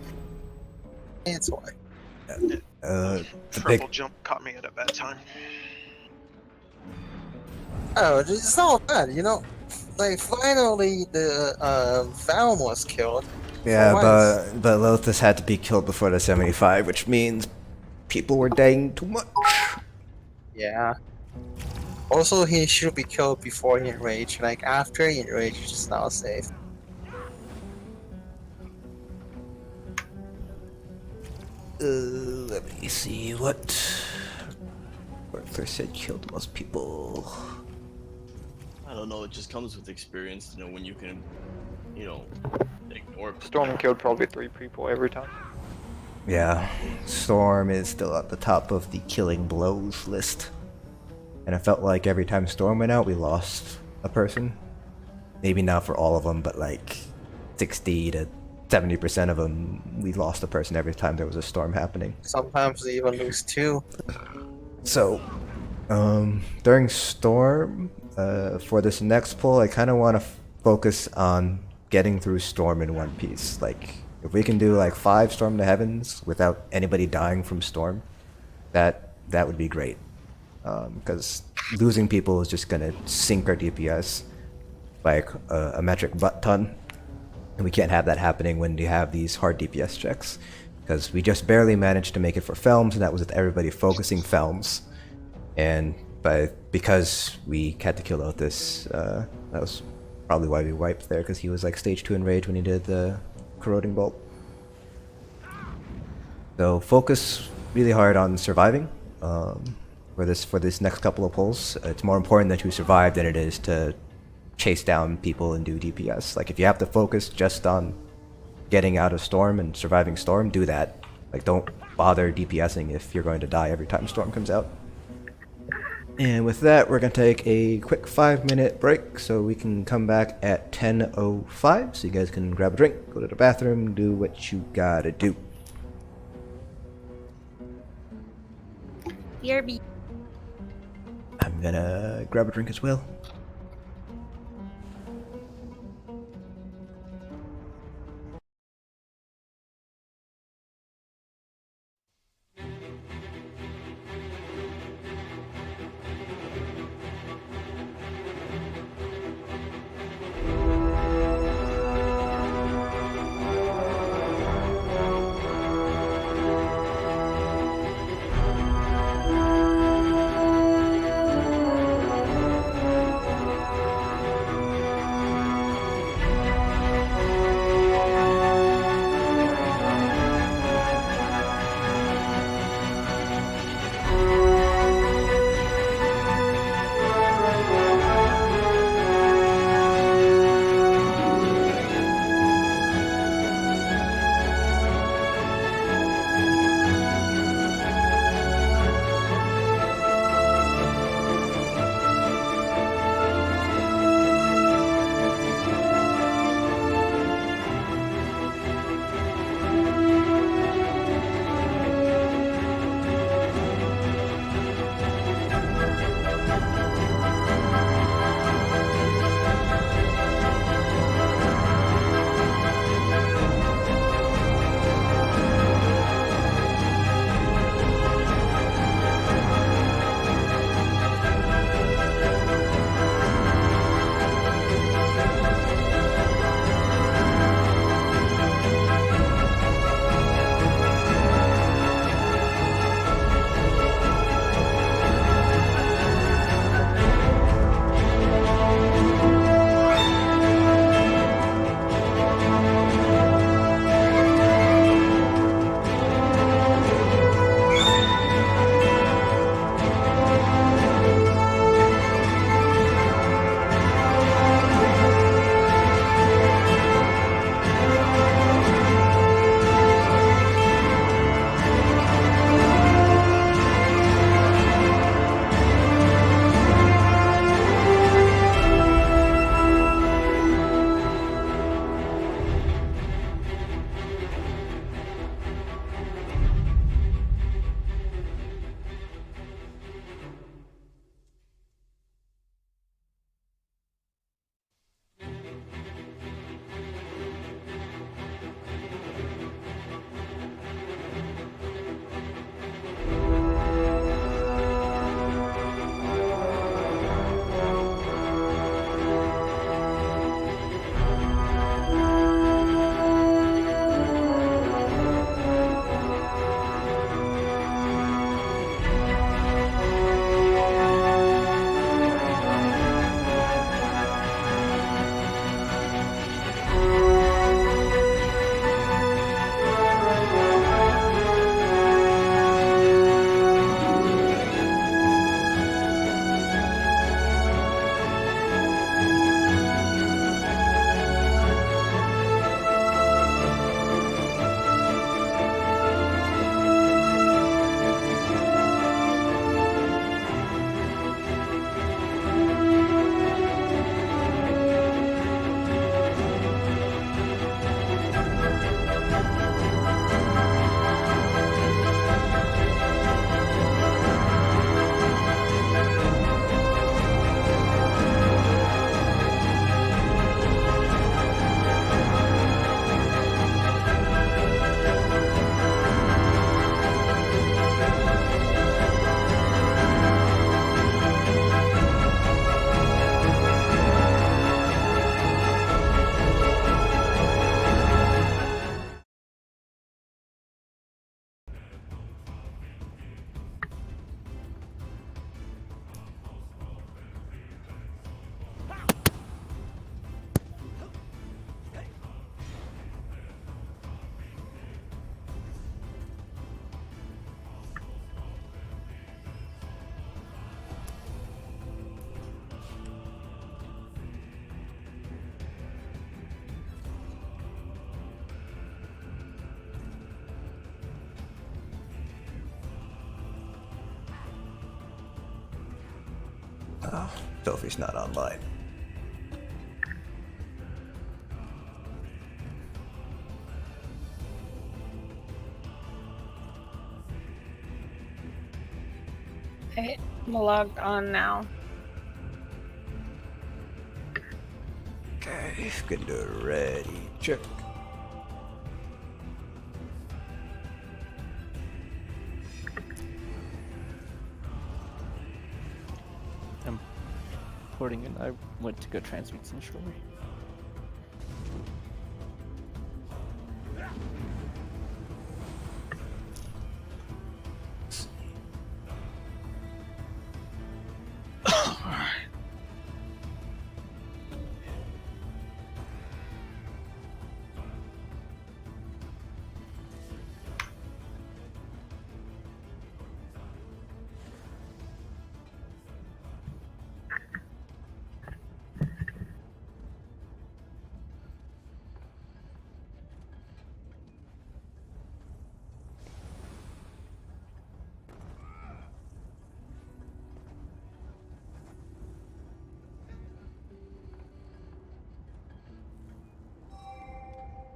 It's why. The Triple big jump caught me at a bad time. Oh, it's not bad, you know. Like finally, the Felm was killed. yeah, once. but Lotus had to be killed before the 75, which means people were dying too much. Yeah. Also, he should be killed before he enraged. Like after he enraged, he's now safe. Let me see what Arthur said killed most people. I don't know. It just comes with experience to know when you can, ignore. Storm killed probably 3 people every time. Yeah, Storm is still at the top of the killing blows list. And it felt like every time Storm went out, we lost a person. Maybe not for all of them, but like 60 to 70% of them, we lost a person every time there was a storm happening. Sometimes they even lose 2. So, during Storm, for this next pull, I kind of want to focus on getting through Storm in one piece. Like, if we can do like 5 Storm to Heavens without anybody dying from Storm, that would be great. Because losing people is just gonna sink our DPS by a metric butt ton. And we can't have that happening when you have these hard DPS checks. Because we just barely managed to make it for Felms, and that was with everybody focusing Felms. And because we had to kill Lotus, that was probably why we wiped there, because he was like stage 2 enrage when he did the corroding bolt. So focus really hard on surviving for this next couple of pulls. It's more important that you survive than it is to chase down people and do DPS. Like if you have to focus just on getting out of Storm and surviving Storm, do that. Like don't bother DPSing if you're going to die every time Storm comes out. And with that, we're going to take a quick 5-minute break so we can come back at 10:05 so you guys can grab a drink, go to the bathroom, do what you gotta do. BRB. I'm gonna grab a drink as well. Oh, Sophie's not online. Okay, I'm logged on now. Okay, gonna do a ready check. I'm recording and I went to go transmute some story.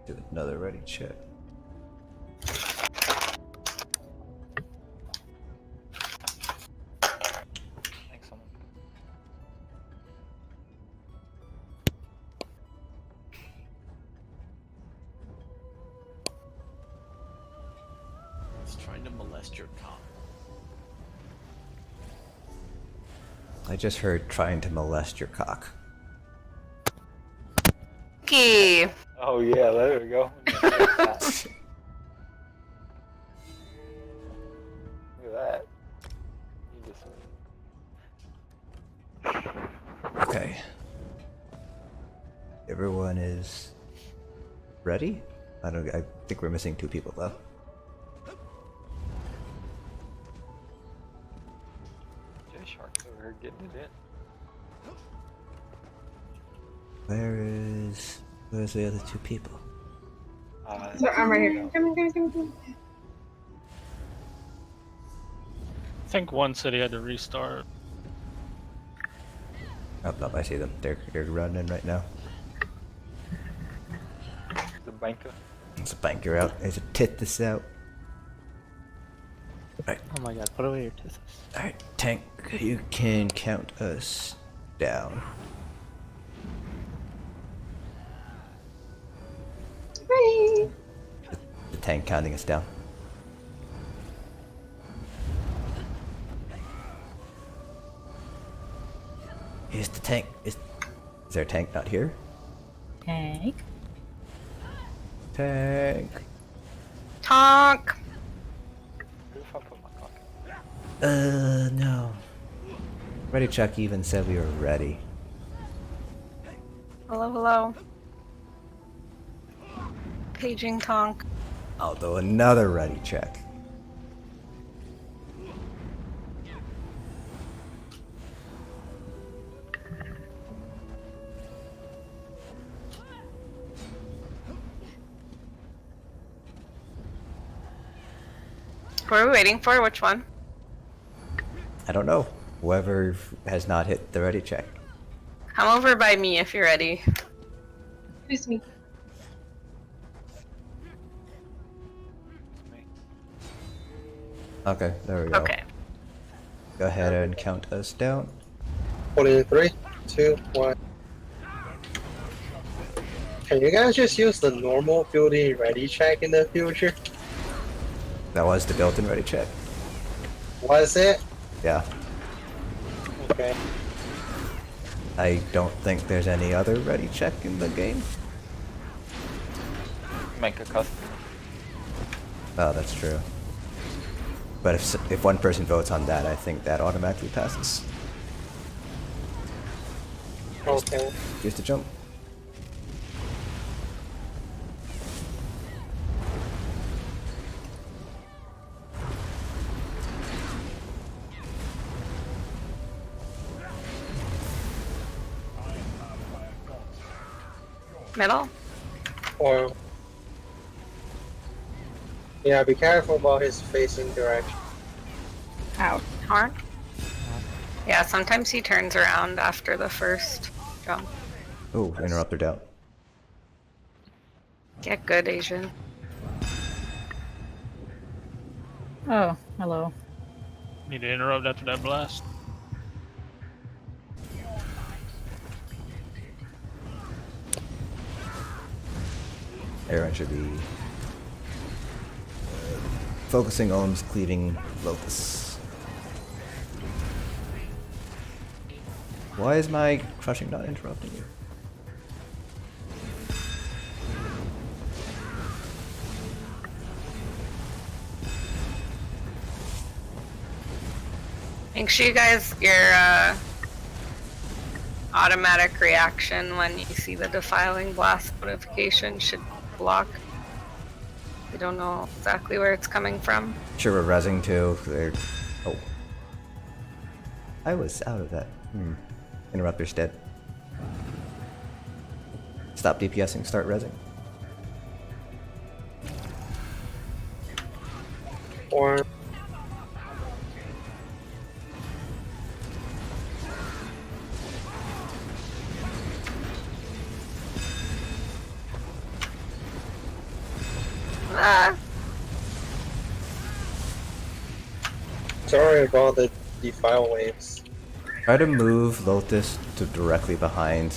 Do another ready check. Thanks, someone. He's trying to molest your cock. I just heard trying to molest your cock. Okay. Oh yeah, there we go. Look at that. You just... Okay. Everyone is ready? I think we're missing 2 people though. J-Shark's over here getting it in. Where's the other 2 people? So I'm right here. Come. I think one said he had to restart. Oh, no, I see them. They're running right now. The banker. There's a banker out. There's a Tithys out. Oh my god, put away your tissues. Alright, Tank, you can count us down. Ready. The tank counting us down. Here's the tank. Is there a tank not here? Tank. Tank. Tonk. Who the fuck put my cock in? No. Ready Chuck even said we were ready. Hello, hello. Paging Tonk. I'll do another ready check. Who are we waiting for? Which one? I don't know. Whoever has not hit the ready check. Come over by me if you're ready. Who's me? Okay, there we go. Okay. Go ahead and count us down. 43, 2, 1. Can you guys just use the normal building ready check in the future? That was the built-in ready check. Was it? Yeah. Okay. I don't think there's any other ready check in the game. Make a custom. Oh, that's true. But if one person votes on that, I think that automatically passes. Okay. Use the jump. Middle? Or... Yeah, be careful about his facing direction. Out. Horn? Yeah, sometimes he turns around after the first jump. Oh, interrupter down. Get good, Asian. Oh, hello. Need to interrupt after that blast. Aaron should be focusing on cleaving Lotus. Why is my crushing not interrupting you? Make sure you guys, your automatic reaction when you see the Defiling Blast notification should block. We don't know exactly where it's coming from. Sure, we're rezzing too. They're... Oh. I was out of that. Interrupter's dead. Stop DPSing, start rezzing. Or Ah, sorry about the defile waves. Try to move Lotus to directly behind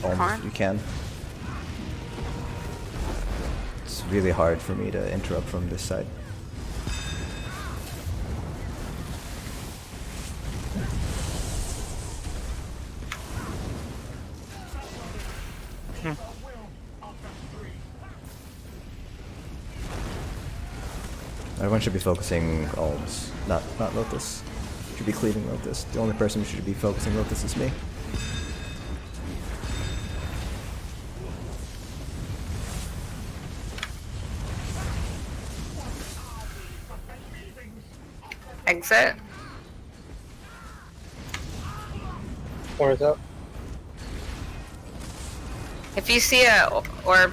Felms if you can. It's really hard for me to interrupt from this side. Everyone should be focusing Alms, not Lotus. Should be cleaving Lotus. The only person who should be focusing Lotus is me. exit. Or is up? If you see a orb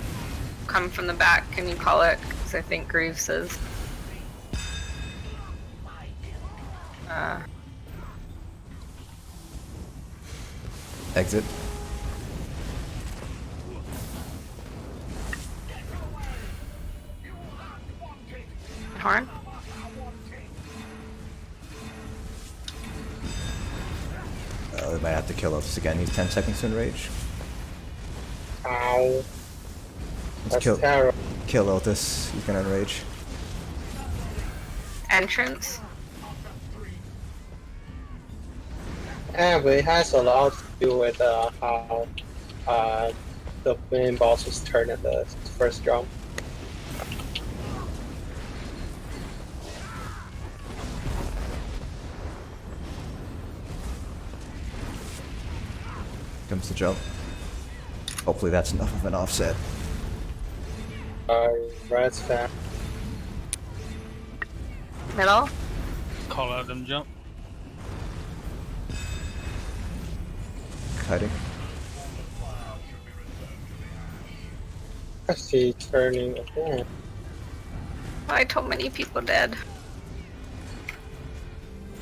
come from the back, can you call it? Because I think Greaves is. Exit. Horn? We might have to kill Lotus again. He's 10 seconds to enrage. Ow. Let's That's terrible. kill Lotus. He's gonna enrage. Entrance? Yeah, but it has a lot to do with how the main boss was turned at the first jump. Comes the jump. Hopefully that's enough of an offset. Red's fast. Middle? Call out them jump. Hiding. I see turning again. I told many people dead.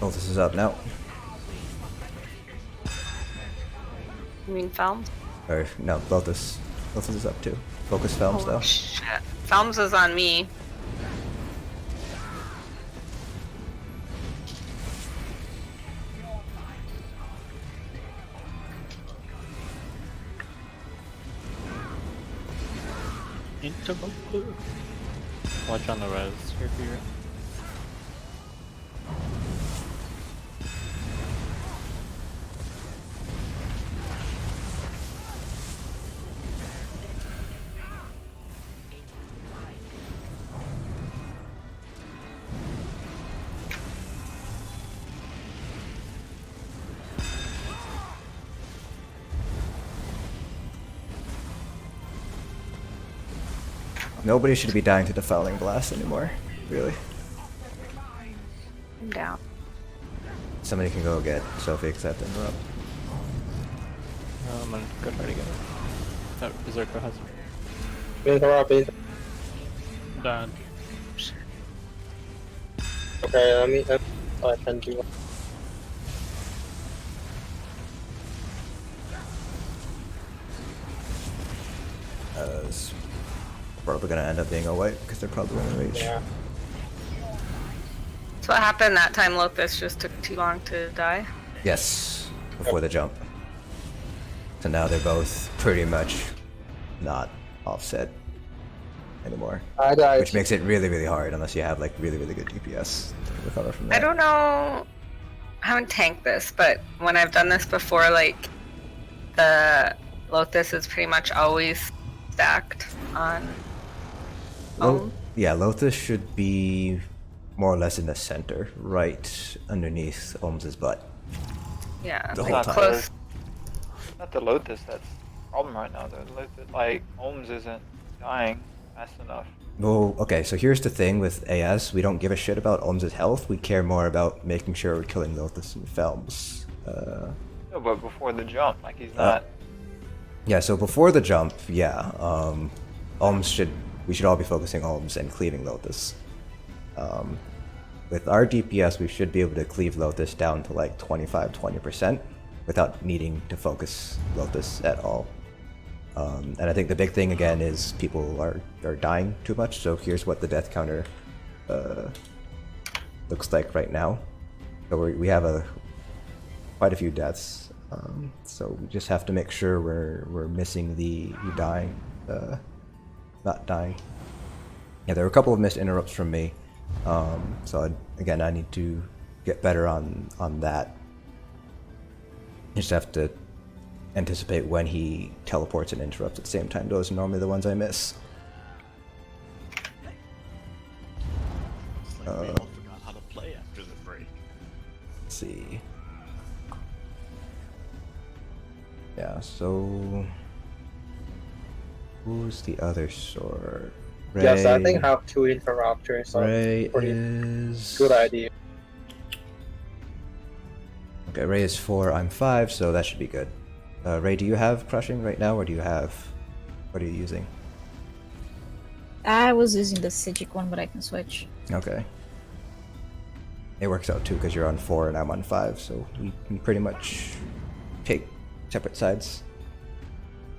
Lotus is up now. You mean Felms? Or, no, Lotus. Lotus is up too. Focus Felms though. Shit. Felms is on me. Watch on the res here for you. Nobody should be dying to Defiling Blast anymore. Really. I'm down. Somebody can go get Sophie except interrupt. I'm gonna go try to get it. Oh, Berserker has it. Interrupt it. Done. ， Okay, let me. I can do it. ， I probably gonna end up being a wipe because they're probably gonna rage. Yeah. So what happened that time? Lothus just took too long to die. Yes, before the jump. So now they're both pretty much not offset anymore, I died. which makes it really, really hard unless you have like really, really good DPS to recover from that. I don't know. I haven't tanked this, but when I've done this before, like the Lothus is pretty much always stacked on. Yeah, Lothus should be more or less in the center, right underneath Ohm's butt. Yeah, The like whole time. close. Not the Lotus that's the problem right now. The Lotus, like, Ohms isn't dying fast enough. Well, okay, so here's the thing with AS, we don't give a shit about Ohm's health, we care more about making sure we're killing Lothus and Felms. No, but before the jump, like, he's not. Yeah, so before the jump, yeah, we should all be focusing Ohms and cleaving Lothus. With our DPS, we should be able to cleave Lothus down to like 25-20% without needing to focus Lothus at all. And I think the big thing again is people are dying too much. So here's what the death counter looks like right now. So we have quite a few deaths. So we just have to make sure we're missing the dying, not dying. Yeah, there were a couple of missed interrupts from me. So again, I need to get better on that. Just have to anticipate when he teleports and interrupts at the same time. Those are normally the ones I miss. It's like they all forgot how to play after the break. Let's see. Yeah, so who's the other sword? Ray, Yes, I think have 2 interrupters. So Ray pretty is good idea. Okay, Ray is 4, I'm 5, so that should be good. Ray, do you have crushing right now, or do you have... What are you using? I was using the Sigic one, but I can switch. Okay. It works out too, because you're on 4 and I'm on 5, so we can pretty much take separate sides.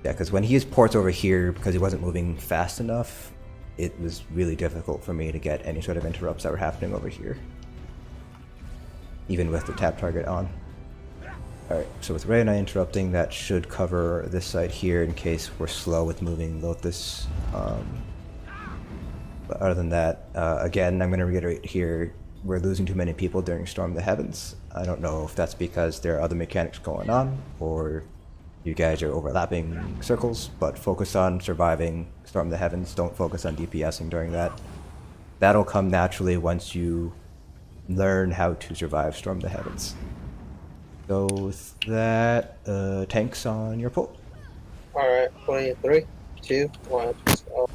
Yeah, because when he ports over here, because he wasn't moving fast enough, it was really difficult for me to get any sort of interrupts that were happening over here. Even with the tap target on. Alright, so with Ray and I interrupting, that should cover this side here in case we're slow with moving Lothus. But other than that, again, I'm going to reiterate here, we're losing too many people during Storm the Heavens. I don't know if that's because there are other mechanics going on, or you guys are overlapping circles, but focus on surviving Storm the Heavens, don't focus on DPSing during that. That'll come naturally once you learn how to survive Storm the Heavens. So with that, tanks on your pull. Alright, 23, 2, 1, let's go.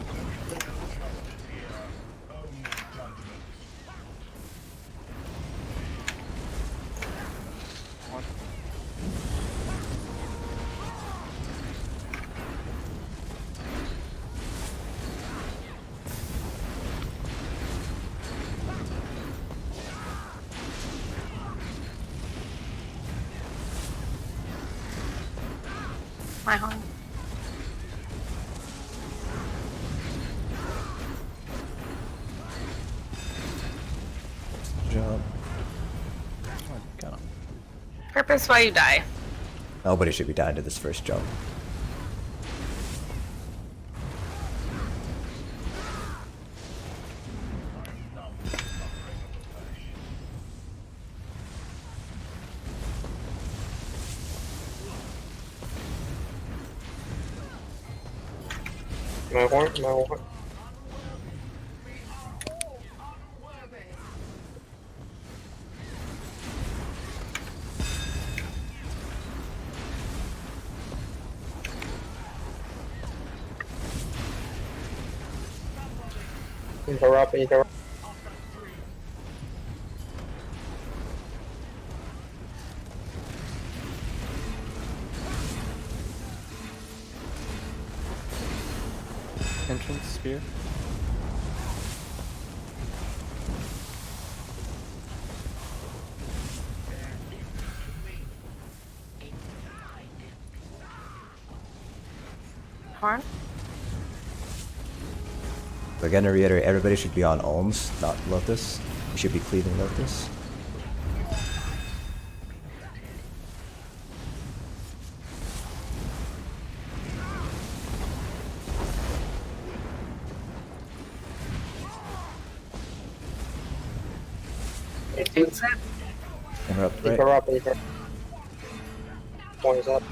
My home. Job. Purpose why you die. Nobody should be dying to this first jump. My horn. Interrupt. Entrance spear. Horn. Again, to reiterate, everybody should be on Olms, not Lotus. You should be cleaving Lotus. Exit. Interrupt Leave right. her up, leave her. Points up.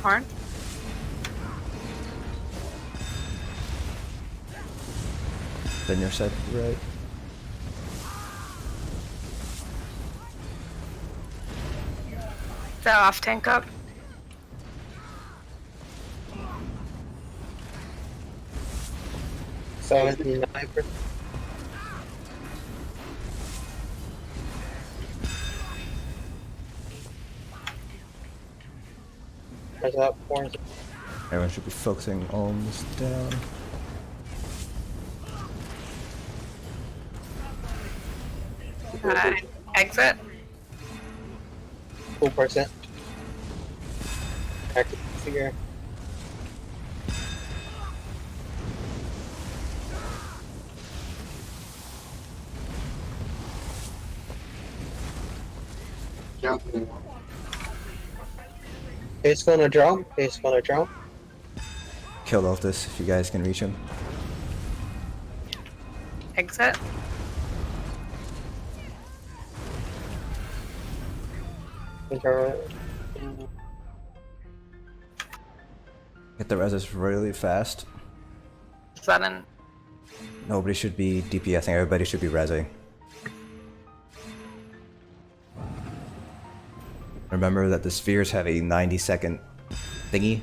Horn. Then your side right. The off tank up. $79. There's up, points. Everyone should be focusing Olms down. Exit. 2%. Active figure. Jumping. It's gonna jump. It's gonna jump. Kill Lotus if you guys can reach him. Exit. Get the reses really fast. Sudden. Nobody should be DPSing, everybody should be resing. Remember that the spheres have a 90-second thingy.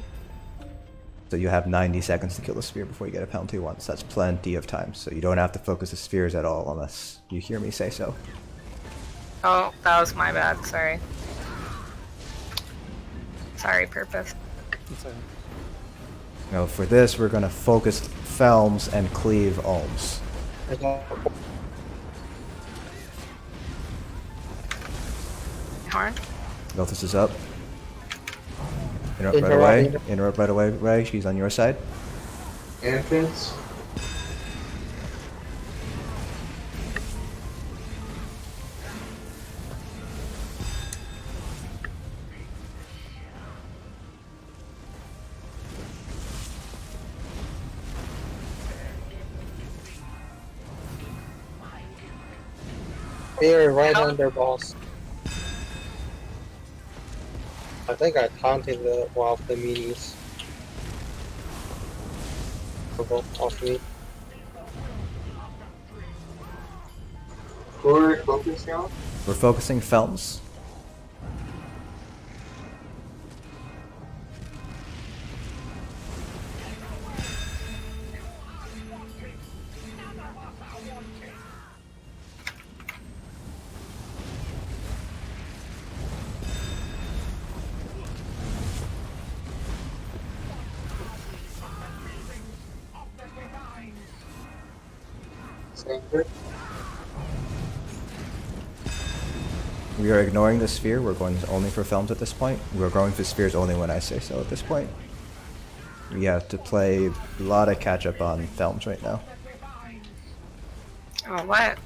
So you have 90 seconds to kill the sphere before you get a penalty once. That's plenty of time. So you don't have to focus the spheres at all unless you hear me say so. Oh, that was my bad. Sorry. Sorry, purpose. Now for this, we're going to focus Felms and cleave Olms. There's up. Horn. Lotus is up. Interrupt right away. Interrupt right away, Ray. She's on your side. Entrance. Here, right under boss. I think I taunted one of the minis. Off me. Who are we focusing on? We're focusing Felms. Center. We are ignoring the sphere. We're going only for Felms at this point. We're going for spheres only when I say so at this point. We have to play a lot of catch up on Felms right now. Oh, what?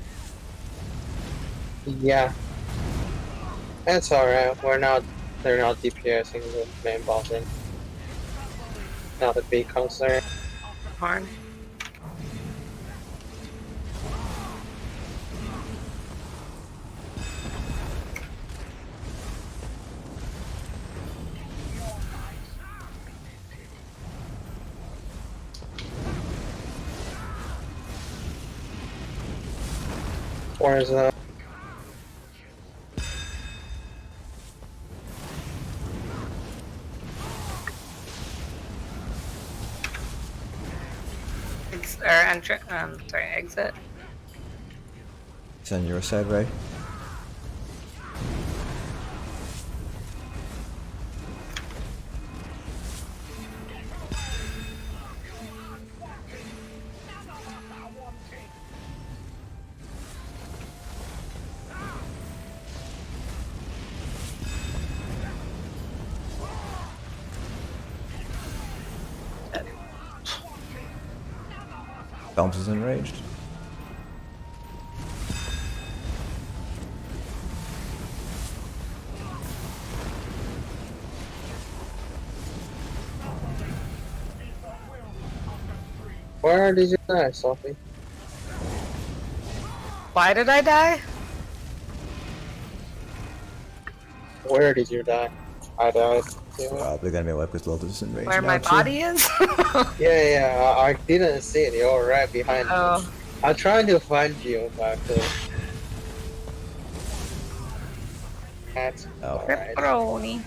Yeah. That's alright. They're not DPSing the main boss in. Not a big concern. Horn. Where's entrance or exit. It's on your side, right? Felms is enraged. Where did you die, Sophie? Why did I die? Where did you die? I died. Probably gonna be wiped because Lotus is enraged. Where now, my too. body is? Yeah, I didn't see it. You're right behind me. Oh, I'm trying to find you, but that's Oh. alright. pepperoni.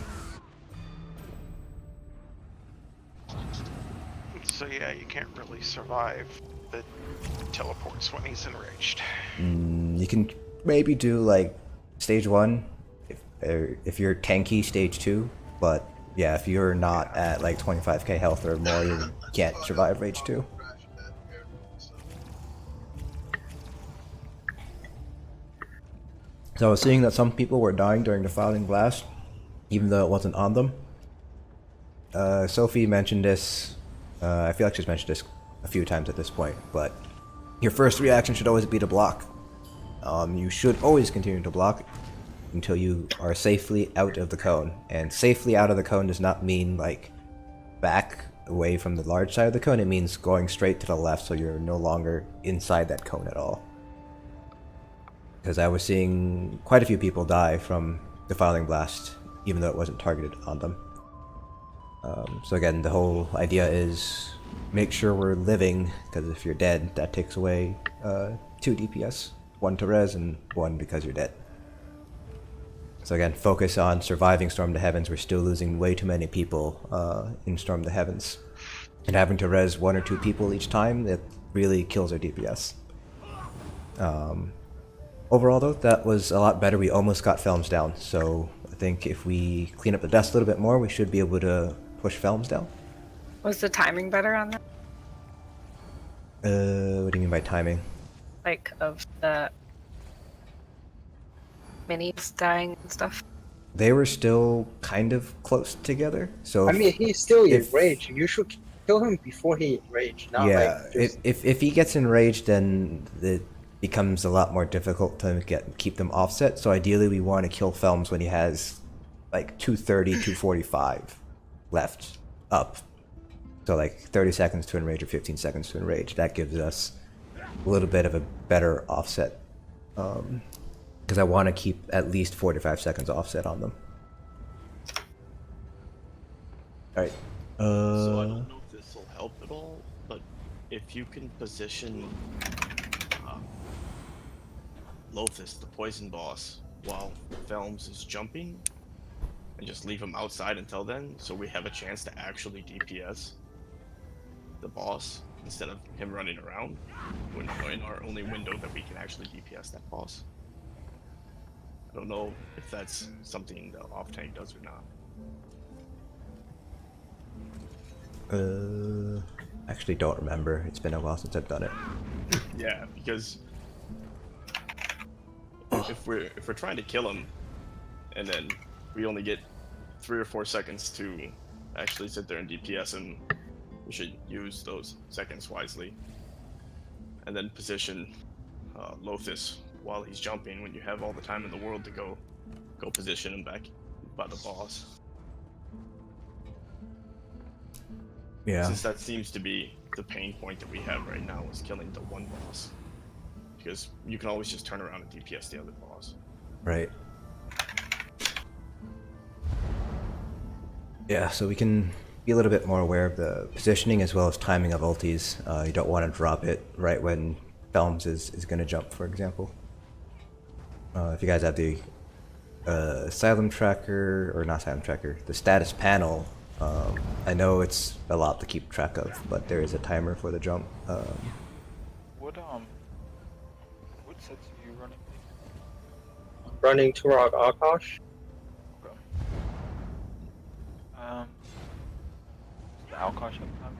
So yeah, you can't really survive the teleports when he's enraged. You can maybe do like stage 1 if you're tanky, stage 2, but yeah, if you're not at like 25k health or more, you can't survive rage 2. So I was seeing that some people were dying during the Defiling Blast, even though it wasn't on them. Sophie mentioned this. I feel like she's mentioned this a few times at this point, but your first reaction should always be to block. You should always continue to block until you are safely out of the cone. And safely out of the cone does not mean like back away from the large side of the cone. It means going straight to the left so you're no longer inside that cone at all. Because I was seeing quite a few people die from Defiling Blast, even though it wasn't targeted on them. So again, the whole idea is make sure we're living, because if you're dead, that takes away 2 DPS. 1 to res and 1 because you're dead. So again, focus on surviving Storm to Heavens. We're still losing way too many people in Storm to Heavens. And having to res 1 or 2 people each time, it really kills our DPS. Overall though, that was a lot better. We almost got Felms down, so I think if we clean up the dust a little bit more, we should be able to push Felms down. Was the timing better on that? What do you mean by timing? Like of the minis dying and stuff? They were still kind of close together, so I mean, he's still if- enraged. You should kill him before he enraged. Not yeah, like just... if he gets enraged, then it becomes a lot more difficult to keep them offset. So ideally, we want to kill Felms when he has like 230, 245 left up. So like 30 seconds to enrage or 15 seconds to enrage. That gives us a little bit of a better offset. Because I want to keep at least 4 to 5 seconds offset on them. Alright. So I don't know if this will help at all, but if you can position Lothus, the poison boss, while Felms is jumping, and just leave him outside until then, so we have a chance to actually DPS the boss instead of him running around when we're in our only window that we can actually DPS that boss. I don't know if that's something the off tank does or not. Actually don't remember. It's been a while since I've done it. Yeah, because if we're trying to kill him, and then we only get 3 or 4 seconds to actually sit there and DPS him, we should use those seconds wisely, and then position Lothus while he's jumping when you have all the time in the world to go position him back by the boss. Yeah. Since that seems to be the pain point that we have right now, is killing the one boss. Because you can always just turn around and DPS the other boss. Right. Yeah, so we can be a little bit more aware of the positioning as well as timing of ultis. You don't want to drop it right when Felms is going to jump, for example. If you guys have the Asylum Tracker, or not Asylum Tracker, the status panel, I know it's a lot to keep track of, but there is a timer for the jump. What sets are you running? Running Turok Akash. Okay. Does the Alkosh have time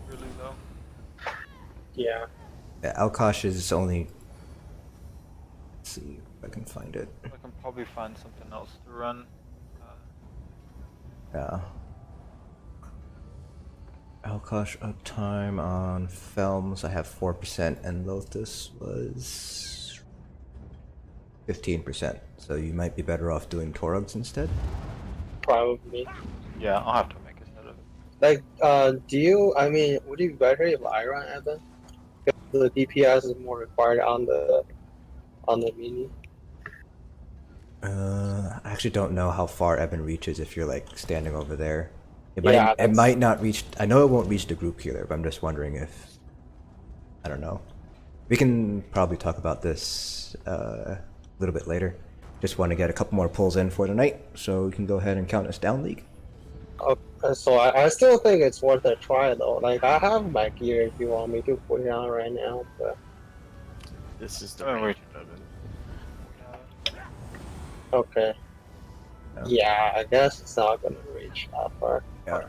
really low? Yeah. Alkosh is only. Let's see if I can find it. I can probably find something else to run. Yeah. Alkosh uptime on Felms, I have 4%, and Lotus was 15%. So you might be better off doing Torogs instead. Probably. Yeah, I'll have to make a set of it. Like, do you? I mean, would it be better if I run Evan? Because the DPS is more required on the mini. I actually don't know how far Evan reaches if you're like standing over there. It Yeah, might. It that's- might not reach. I know it won't reach the group healer, but I'm just wondering if. I don't know. We can probably talk about this a little bit later. Just want to get a couple more pulls in for the night, so we can go ahead and count us down, League. So I still think it's worth a try though. Like I have my gear if you want me to put it on right now, but This is the Oh, range, wait. Evan. okay. Yeah. Yeah, I guess it's not gonna reach that far. Yeah.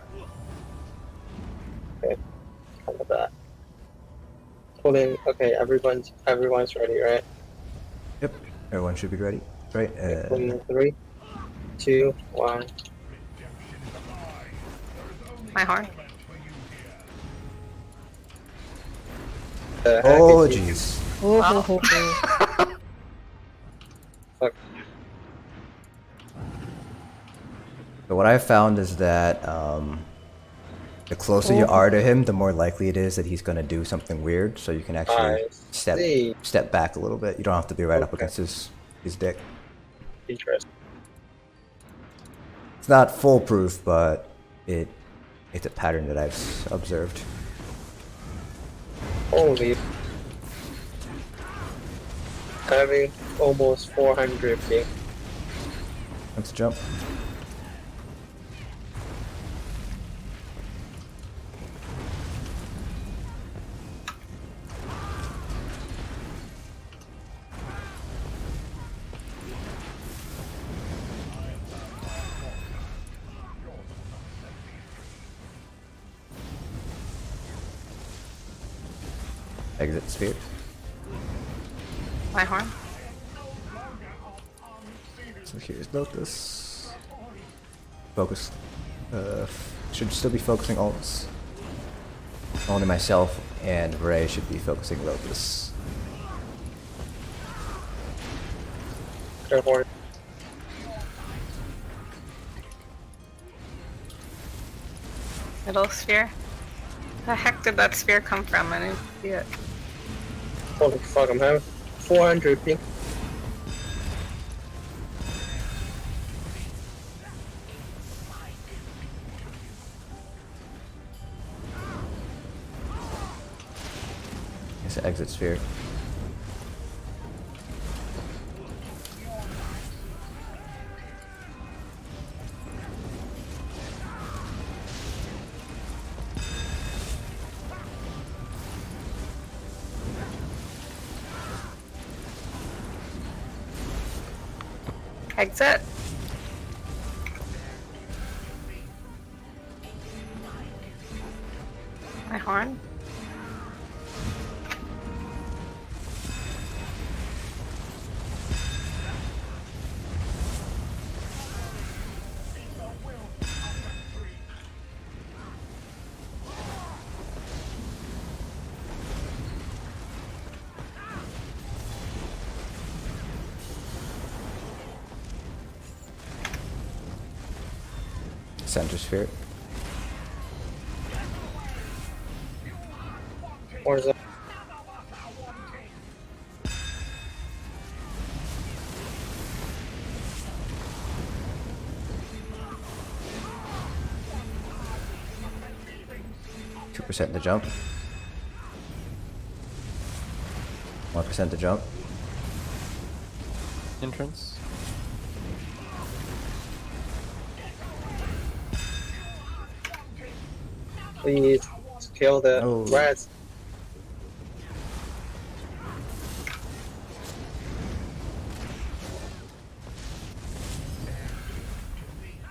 Kind of that. Pulling. Okay, everyone's ready, right? Yep. Everyone should be ready, right? Pulling in 3, 2, 1. My horn. The heck Oh is he- jeez. Oh, ho, ho, ho. Fuck. So what I found is that the closer you are to him, the more likely it is that he's gonna do something weird. So you can actually I see. step back a little bit. You don't have to be right up Okay. against his dick. Interesting. It's not foolproof, but it's a pattern that I've observed. Holy. Having almost 400 ping. Let's jump. Exit sphere. My horn. So here's Lotus. Focus. Should still be focusing ults. Only myself and Ray should be focusing Lotus. Therefore, Middle sphere. The heck did that sphere come from? I didn't see it. holy fuck, I'm having 400 ping. It's an exit sphere. Exit. My horn. Center sphere. Or is it? %2 to jump. 1% to jump. Please kill the Oh. rats.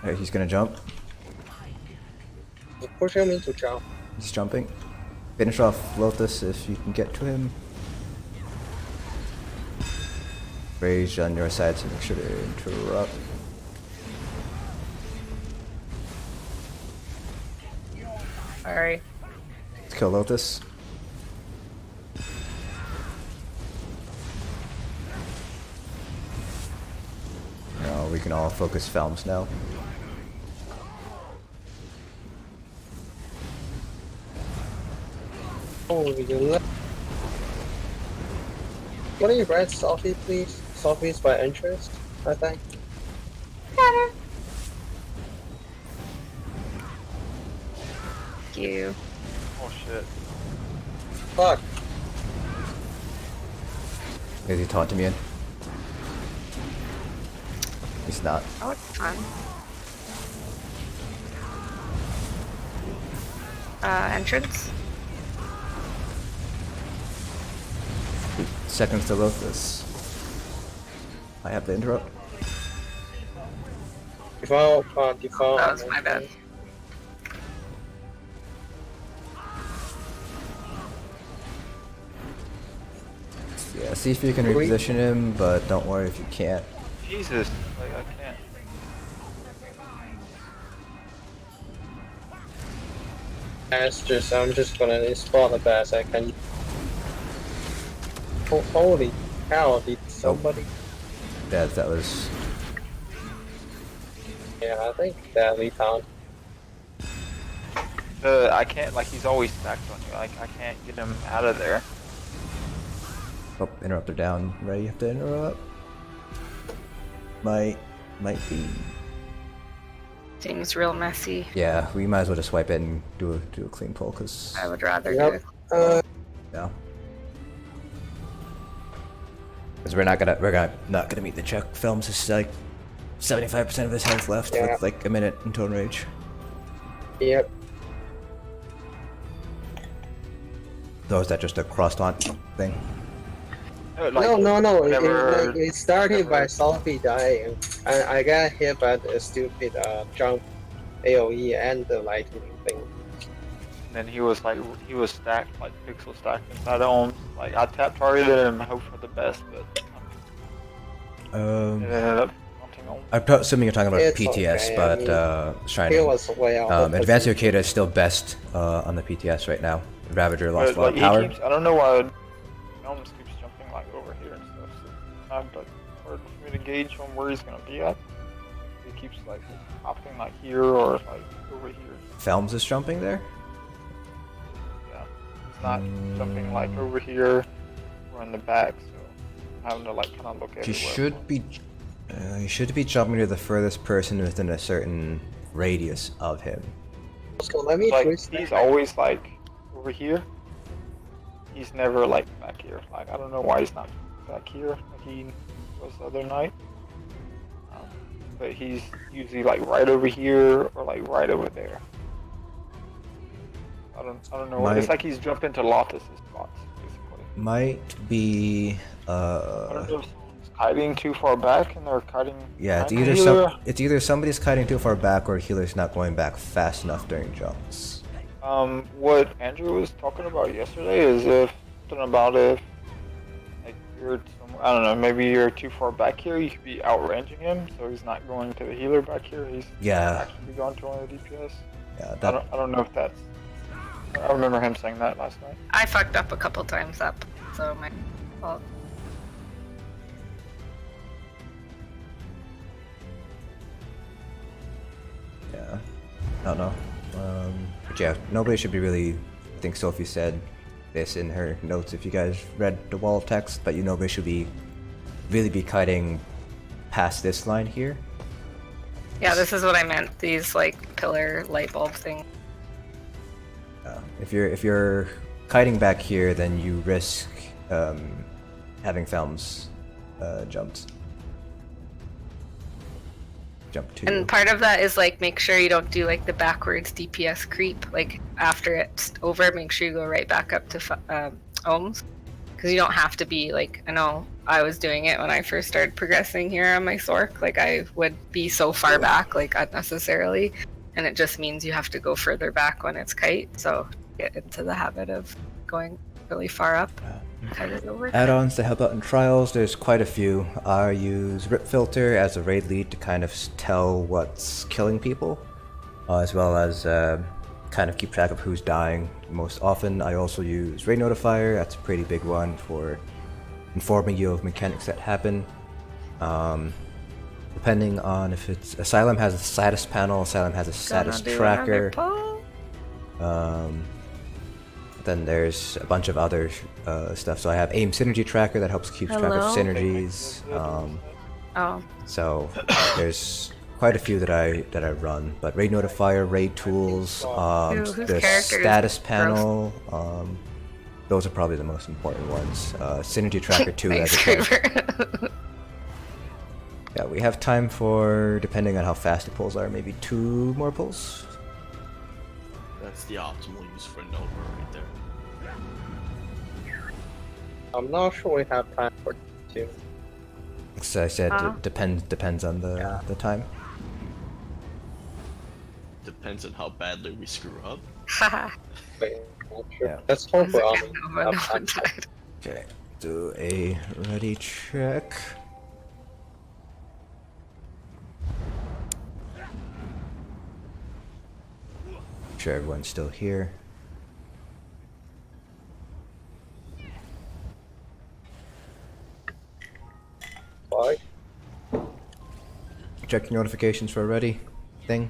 Alright, he's gonna jump. Push him into jump. He's jumping. Finish off Lotus if you can get to him. Rage on your side, so make sure to interrupt. Sorry. Let's kill Lotus. Now we can all focus Felms now. Oh, you left. What are you red Sophie, please? Sophie's by interest, I think. Thank you. Oh shit. Fuck. Is he taunting me in? He's not. Oh, it's fun. Entrance? Seconds to Lotus. I have the interrupt. Default, default. That was my bad. Yeah, see if you can reposition him, but don't worry if you can't. Jesus, like I can't. I'm just gonna install the best I can. Oh, holy cow, did somebody? That was. Yeah, I think that we found. I can't, like, he's always stacked on you. Like, I can't get him out of there. Oh, interrupter down. Right, you have to interrupt. Might be. Seems real messy. Yeah, we might as well just swipe it and do a clean pull, cause. I would rather Yep. do it. Yeah. Because we're not gonna meet the check. Felms is like 75% of his health left Yeah. with like a minute in Tone Rage. Yep. Though is that just a cross taunt thing? Like, No. whenever- It started by whenever- Sophie dying. I got hit by the stupid jump AoE and the lightning thing. And then he was stacked, like pixel stacked inside of him. Like I tap targeted him, hope for the best, but it ended up hunting him. I'm assuming you're talking about It's PTS, okay, but I mean, It Shining. was way out. Advanced Yokeda is still best on the PTS right now. Ravager lost But, a lot like, Uh, of power. he keeps, I don't know why Felms keeps jumping like over here and stuff. So it's not like hard for me to gauge on where he's gonna be at. He keeps like hopping like here or like over here. Felms is jumping there? Yeah, he's not jumping like over here or in the back. So I'm having to like kind of look at He everywhere. should be jumping to the furthest person within a certain radius of him. So let me Like twist he's that. always like over here. He's never like back here. Like I don't know why he's not back here like he was the other night. But he's usually like right over here or like right over there. I don't know. It's like he's jumping to Lotus's spots basically. Might be I don't know if someone's kiting too far back and they're kiting. yeah, it's behind the either healer. it's either somebody's kiting too far back or healer's not going back fast enough during jumps. What Andrew was talking about yesterday is if something about if like you're I don't know, maybe you're too far back here, you could be outranging him, so he's not going to the healer back here. He's Yeah. actually going to one of the DPS. Yeah, I don't know if that's. I remember him saying that last night. I fucked up a couple times up, so my fault. Yeah, I don't know. But yeah, nobody should be really. I think Sophie said this in her notes. If you guys read the wall of text, but nobody should be really be kiting past this line here. Yeah, this is what I meant. These like pillar light bulb things. If you're kiting back here, then you risk having Felms jumped. jump 2. And part of that is like make sure you don't do like the backwards DPS creep. Like after it's over, make sure you go right back up to ohms, because you don't have to be like. I know I was doing it when I first started progressing here on my Sork. Like I would be so far back, like unnecessarily, and it just means you have to go further back when it's kite. So get into the habit of going really far up. Kite it over. Add-ons to help out in trials, there's quite a few. I use Rip Filter as a raid lead to kind of tell what's killing people, as well as kind of keep track of who's dying most often. I also use Raid Notifier, that's a pretty big one for informing you of mechanics that happen. Depending on if it's... Asylum has a status panel, Asylum has a status tracker. Then there's a bunch of other stuff. So I have aim synergy tracker that helps keep track of synergies. So there's quite a few that I run. But raid notifier, raid tools, the status panel. Those are probably the most important ones. Synergy tracker 2 as a Yeah, we have time for, depending on how fast the pulls are, maybe 2 more pulls. That's the optimal use for Nova right there. I'm not sure we have time for 2. So I said it depends on the time. Depends on how badly we screw up. Wait, not sure. Yeah. Let's hope we're on. Okay, do a ready check. Make sure everyone's still here. Bye. Check your notifications for a ready thing.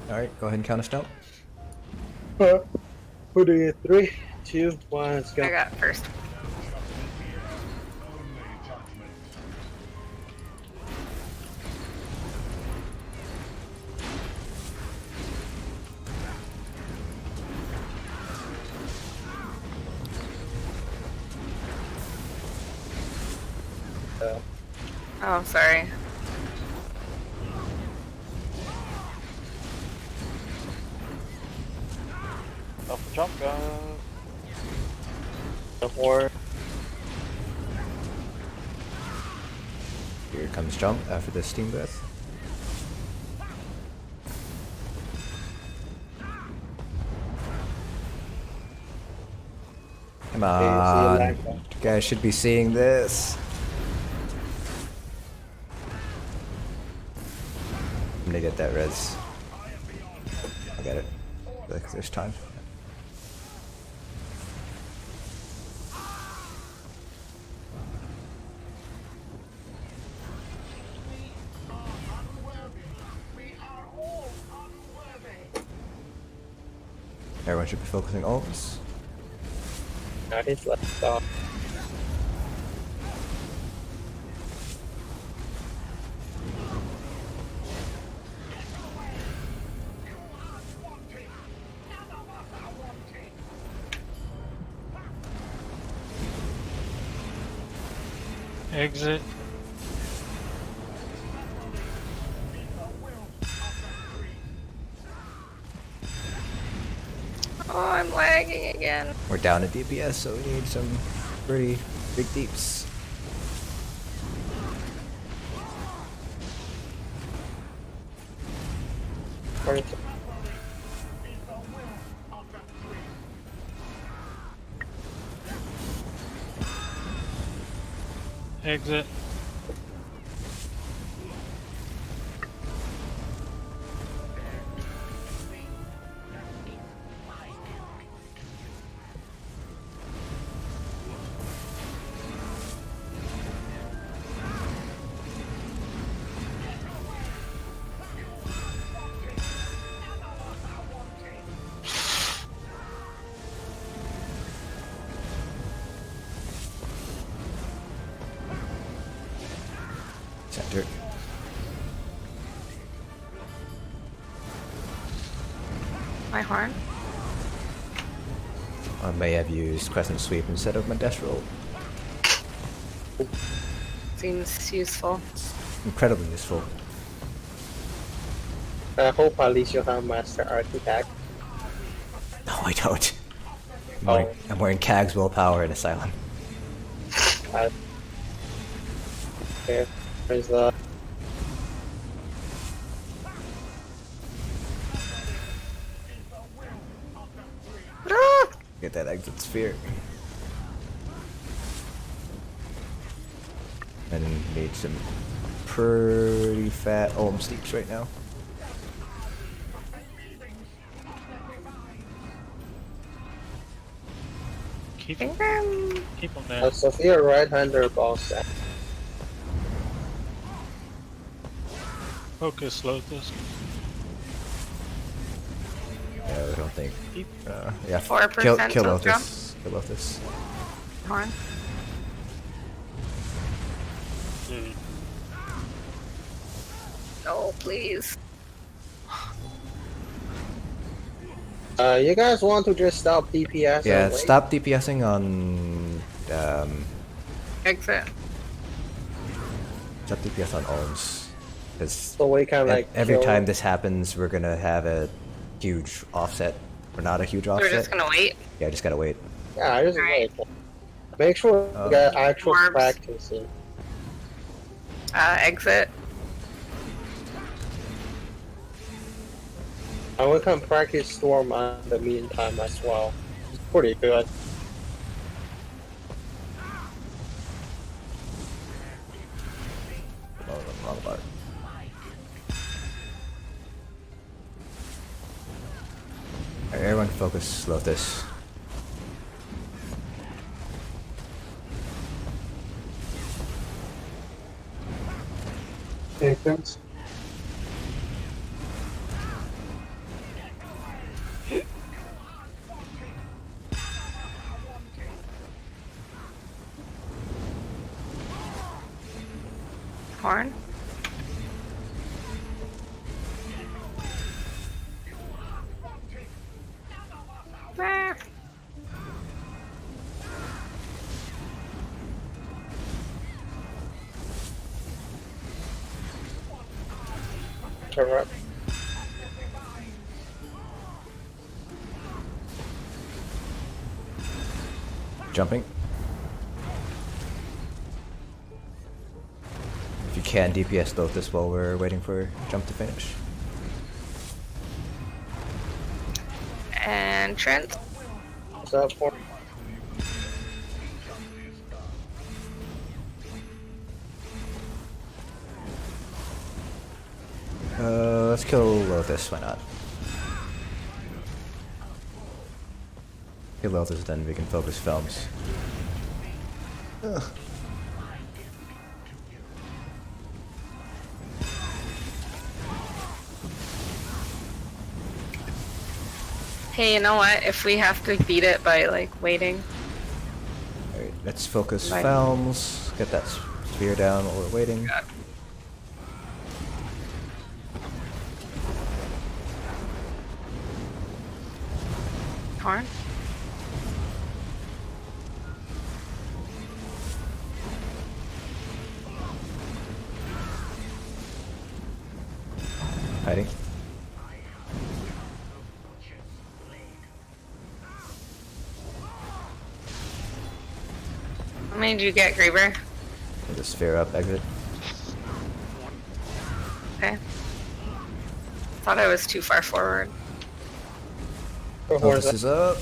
Alright, go ahead and count us down. Who do you? 3, 2, 1, let's go. I got first. Oh, sorry. Off the jump, guys. Before Here comes jump after the steam breath. Come on, you guys should be seeing this. I'm gonna get that res. I'll get it. Like there's time. Everyone should be focusing ults. that is left off. Exit. Oh, I'm lagging again. We're down at DPS, so we need some pretty big deeps. Exit. Center. My horn. I may have used Crescent Sweep instead of my Death Roll. Seems useful. incredibly useful. I hope at least you have Master Architect. No, I don't. Oh. I'm wearing Kag's willpower in Asylum. Okay, there's the. Get that exit sphere. And need some pretty fat steeps right now. Keep them there. Sophia right-hander boss. Focus, Lotus. Yeah, I don't think. Yeah, 4% kill tilt Lotus. Kill Lotus. Horn. Oh, please. You guys want to just stop DPS? Yeah, and wait? stop DPSing on. Exit. Stop DPS on Olms. Because So we can like every kill- time this happens, we're gonna have a huge offset. Or not a huge So offset. we're just gonna wait. Yeah, just gotta wait. Yeah, I just Alright. wait. Make sure you get actual Orbs. practicing. Exit. And we can practice Storm in the meantime as well. It's pretty good. Wrong part. Alright, everyone focus Lotus. Thanks. Horn. Ah. Correct. Jumping. If you can, DPS Lotus while we're waiting for jump to finish. And Trent. What's up for? Let's kill Lotus, why not? Kill Lotus, then we can focus Felms. Ugh. Hey, you know what? If we have to beat it by like waiting. Alright, let's focus Right. Felms. Get that sphere down while we're waiting. Horn. Hiding. How many did you get, Griever? Get the sphere up, exit. Okay. Thought I was too far forward. Lotus is up.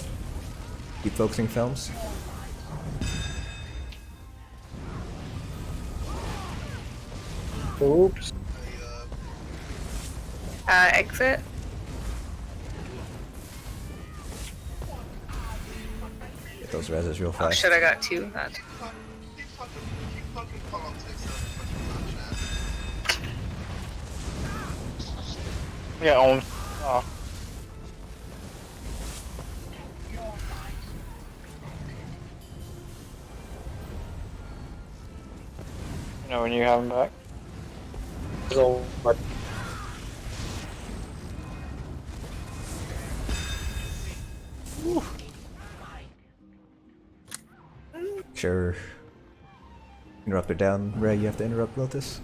Keep focusing Felms. Oops. Exit. Get those reses real Oh fast. shit, I got two. Keep fucking politics out of the chat. Yeah, on. You know when you have him back? So, but Sure. Interrupt her down. Ray, you have to interrupt Lotus.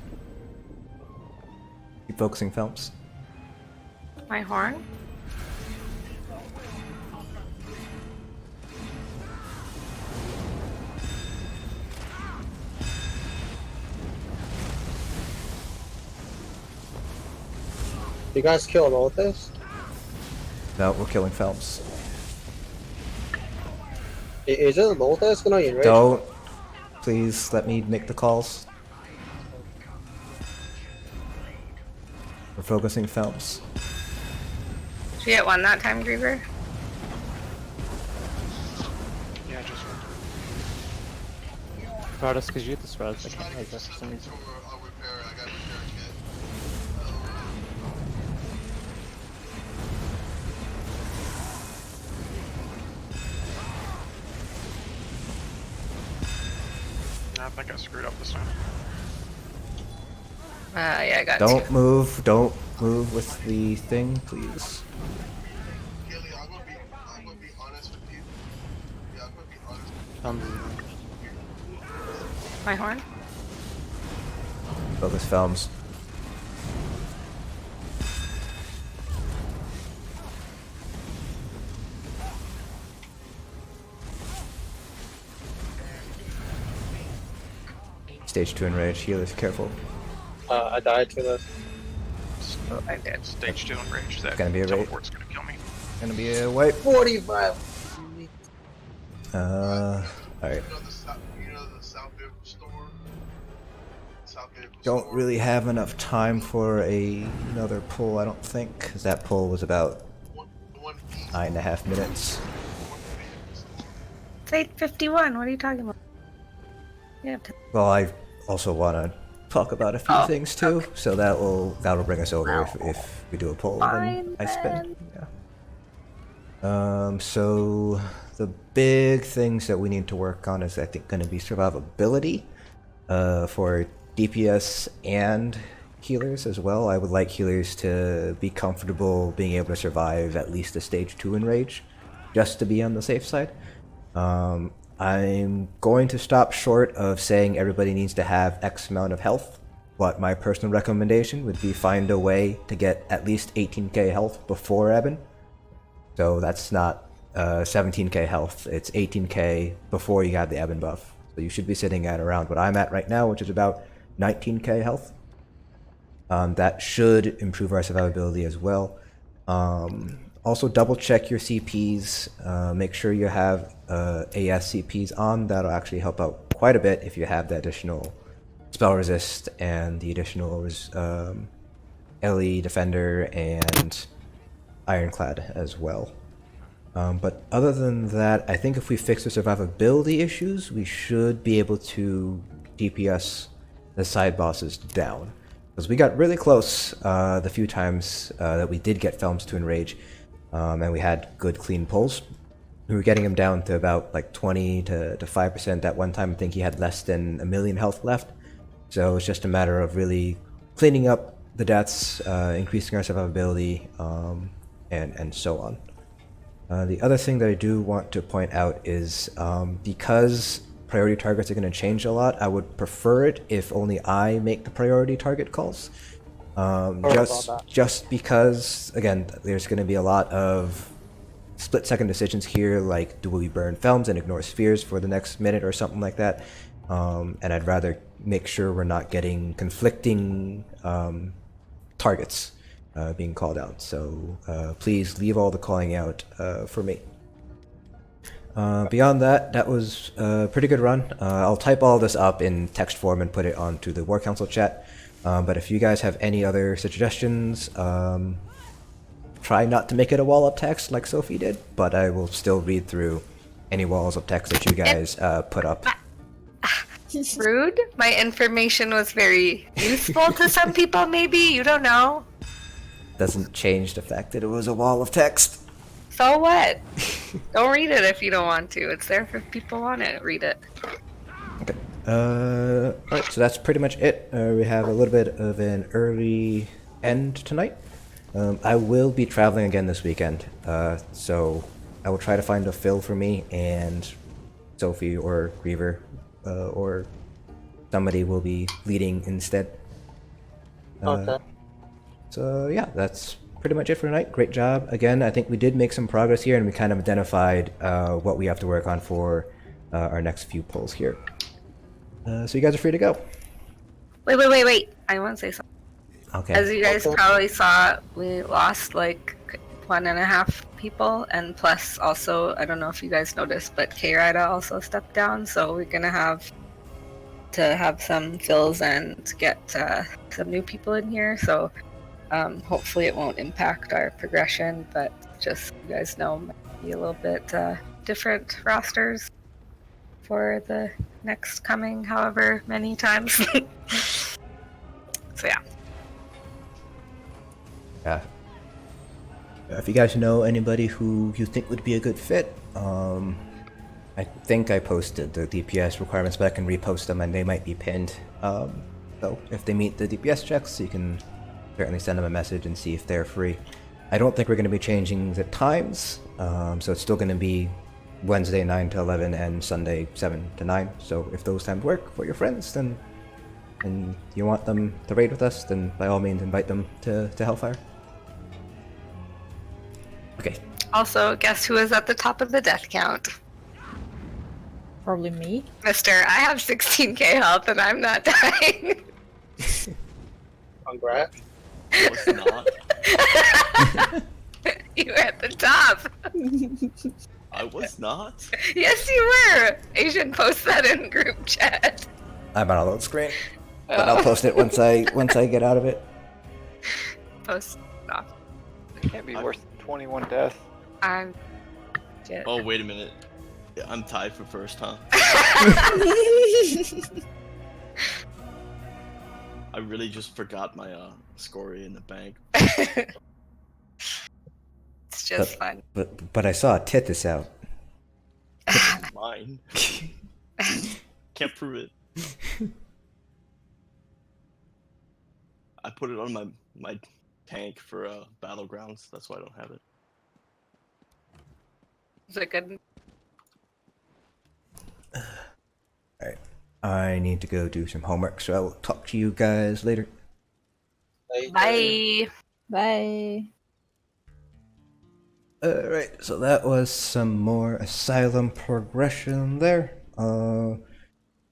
Keep focusing, Felms. My horn? You guys kill Lotus? No, we're killing Felms. Is it Lotus gonna enrage? Don't. Please let me make the calls. We're focusing Felms. Did you get one that time, Griever? Yeah, just one. Broadus, because you hit this res, I can't make that for some reason. I'll repair it. I got a repair kit. I think I screwed up this time. Yeah, I got Don't two. move. Don't move with the thing, please. Gilly, I'm gonna be honest with you. Yeah, I'm gonna be honest with Felms is My horn? Focus Felms. Stage 2 enrage. Healers, careful. I died to this. Oh, I did. Stage 2 enraged. That Gonna be a raid. teleport's gonna kill me. Gonna be a wipe. 45! Alright. you. You know the South Vehicle store? South Vehicle Don't store. really have enough time for another pull, I don't think, because that pull was about The one east, 9.5 minutes. one east. It's 8:51. What are you talking about? Yeah. Well, I also want to talk about a few Oh, things too, so that'll bring us over if we do a poll. Fine, Then I spin. Yeah. So the big things that we need to work on is I think going to be survivability, for DPS and healers as well. I would like healers to be comfortable being able to survive at least a stage 2 enrage, just to be on the safe side. I'm going to stop short of saying everybody needs to have X amount of health, but my personal recommendation would be find a way to get at least 18k health before Eben. So that's not 17k health, it's 18k before you have the Eben buff. So you should be sitting at around what I'm at right now, which is about 19k health. That should improve our survivability as well. Also double check your CPs, make sure you have AS CPs on. That'll actually help out quite a bit if you have the additional spell resist and the additional LE defender and ironclad as well. But other than that, I think if we fix the survivability issues, we should be able to DPS the side bosses down. Because we got really close the few times that we did get Felms to enrage, and we had good clean pulls. We were getting him down to about like 20 to 5%. At one time, I think he had less than 1 million health left. So it's just a matter of really cleaning up the deaths, increasing our survivability, and so on. The other thing that I do want to point out is because priority targets are going to change a lot, I would prefer it if only I make the priority target calls. Just because, again, there's going to be a lot of split-second decisions here, like do we burn Felms and ignore spheres for the next minute or something like that. And I'd rather make sure we're not getting conflicting targets being called out. So please leave all the calling out for me. Beyond that, that was a pretty good run. I'll type all this up in text form and put it onto the War Council chat. But if you guys have any other suggestions, try not to make it a wall of text like Sophie did, but I will still read through any walls of text that you guys put up. Rude. My information was very useful to some people, maybe. You don't know. Doesn't change the fact that it was a wall of text. So what? Don't read it if you don't want to. It's there for people who want it. Read it. Okay. Alright, so that's pretty much it. We have a little bit of an early end tonight. I will be traveling again this weekend, so I will try to find a fill for me, and Sophie or Griever or somebody will be leading instead. Okay. So yeah, that's pretty much it for tonight. Great job. Again, I think we did make some progress here, and we kind of identified what we have to work on for our next few pulls here. So you guys are free to go. Wait. I want to say something. Okay. As you guys Okay. probably saw, we lost like 1.5 people, and plus also, I don't know if you guys noticed, but K-Rida also stepped down, so we're gonna have to have some fills and get some new people in here, so hopefully it won't impact our progression, but just so you guys know, might be a little bit different rosters for the next coming however many times. So yeah. Yeah. If you guys know anybody who you think would be a good fit, I think I posted the DPS requirements, but I can repost them and they might be pinned. So if they meet the DPS checks, you can certainly send them a message and see if they're free. I don't think we're going to be changing the times, so it's still going to be Wednesday 9 to 11 and Sunday 7 to 9. So if those times work for your friends, then and you want them to raid with us, then by all means invite them to Hellfire. Okay. Also, guess who is at the top of the death count? Probably me. Mister, I have 16k health and I'm not dying. Congrats. No, it's not. You were at the top. I was not. Yes, you were. Asian, post that in group chat. I'm on a load screen, but I'll post it once I get out of it. Post it off. It can't be worse than 21 deaths. I'm. Shit. Oh, wait a minute. Yeah, I'm tied for first, huh? I really just forgot my scory in the bank. It's just fun. But I saw a Tithis out. It's mine. Can't prove it. I put it on my tank for Battlegrounds. That's why I don't have it. Is it good? Alright. I need to go do some homework, so I will talk to you guys later. Bye. Bye. Alright, so that was some more Asylum progression there.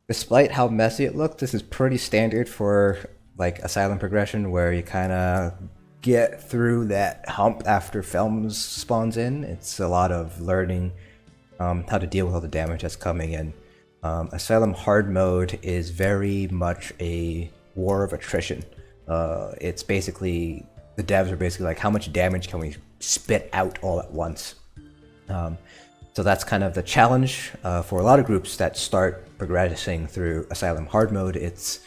Despite how messy it looked, this is pretty standard for like Asylum progression, where you kind of get through that hump after Felms spawns in. It's a lot of learning how to deal with all the damage that's coming in. Asylum hard mode is very much a war of attrition. It's basically, the devs are basically like, how much damage can we spit out all at once? So that's kind of the challenge for a lot of groups that start progressing through Asylum hard mode. It's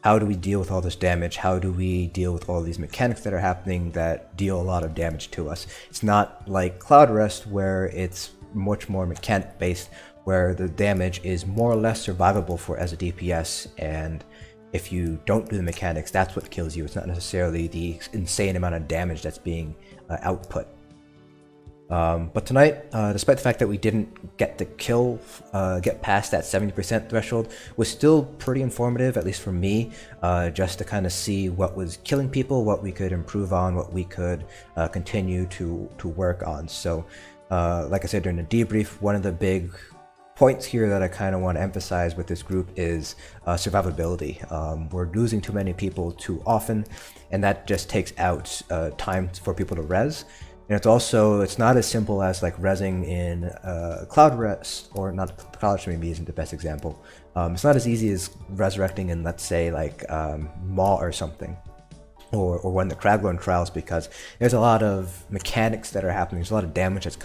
how do we deal with all this damage? How do we deal with all these mechanics that are happening that deal a lot of damage to us? It's not like Cloud Rest, where it's much more mechanic based, where the damage is more or less survivable for as a DPS, and if you don't do the mechanics, that's what kills you. It's not necessarily the insane amount of damage that's being output. But tonight, despite the fact that we didn't get the kill, get past that 70% threshold, was still pretty informative, at least for me, just to kind of see what was killing people, what we could improve on, what we could continue to work on. So, like I said during the debrief, one of the big points here that I kind of want to emphasize with this group is survivability. We're losing too many people too often, and that just takes out time for people to res. And it's not as simple as like resing in Cloud Rest, or not, Cloud Rest maybe isn't the best example. It's not as easy as resurrecting in, let's say, like Maw or something, or one of the Craglorn trials, because there's a lot of mechanics that are happening. There's a lot of damage that's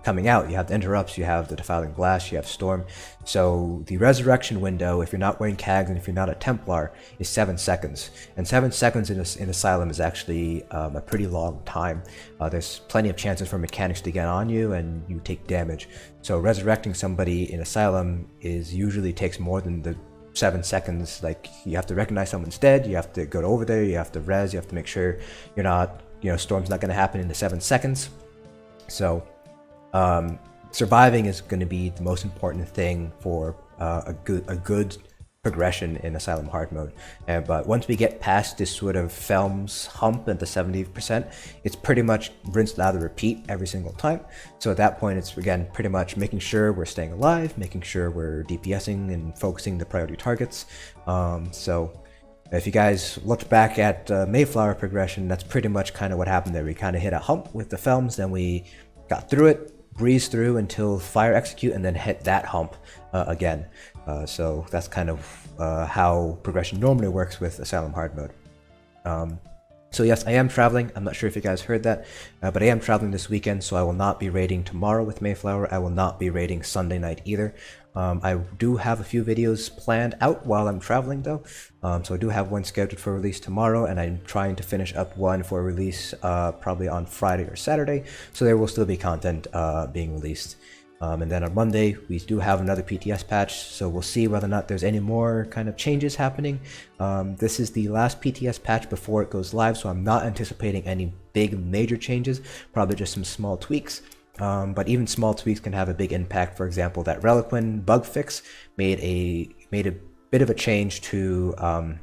coming out. You have the interrupts, you have the Defiling Blast, you have Storm. So the resurrection window, if you're not wearing Cags and if you're not a Templar, is 7 seconds. And 7 seconds in Asylum is actually a pretty long time. There's plenty of chances for mechanics to get on you and you take damage. So resurrecting somebody in Asylum usually takes more than the 7 seconds. Like, you have to recognize someone's dead, you have to go over there, you have to res, you have to make sure you're not, Storm's not going to happen in the 7 seconds. So surviving is going to be the most important thing for a good progression in Asylum hard mode. But once we get past this sort of Felms hump at the 70%, it's pretty much rinse, lather, repeat every single time. So at that point, it's again pretty much making sure we're staying alive, making sure we're DPSing and focusing the priority targets. So if you guys looked back at Mayflower progression, that's pretty much kind of what happened there. We kind of hit a hump with the Felms, then we got through it, breezed through until fire execute, and then hit that hump again. So that's kind of how progression normally works with Asylum hard mode. So yes, I am traveling. I'm not sure if you guys heard that, but I am traveling this weekend, so I will not be raiding tomorrow with Mayflower. I will not be raiding Sunday night either. I do have a few videos planned out while I'm traveling though, so I do have one scheduled for release tomorrow, and I'm trying to finish up one for release probably on Friday or Saturday, so there will still be content being released. And then on Monday, we do have another PTS patch, so we'll see whether or not there's any more kind of changes happening. This is the last PTS patch before it goes live, so I'm not anticipating any big major changes, probably just some small tweaks. But even small tweaks can have a big impact. For example, that Reliquin bug fix made a bit of a change to a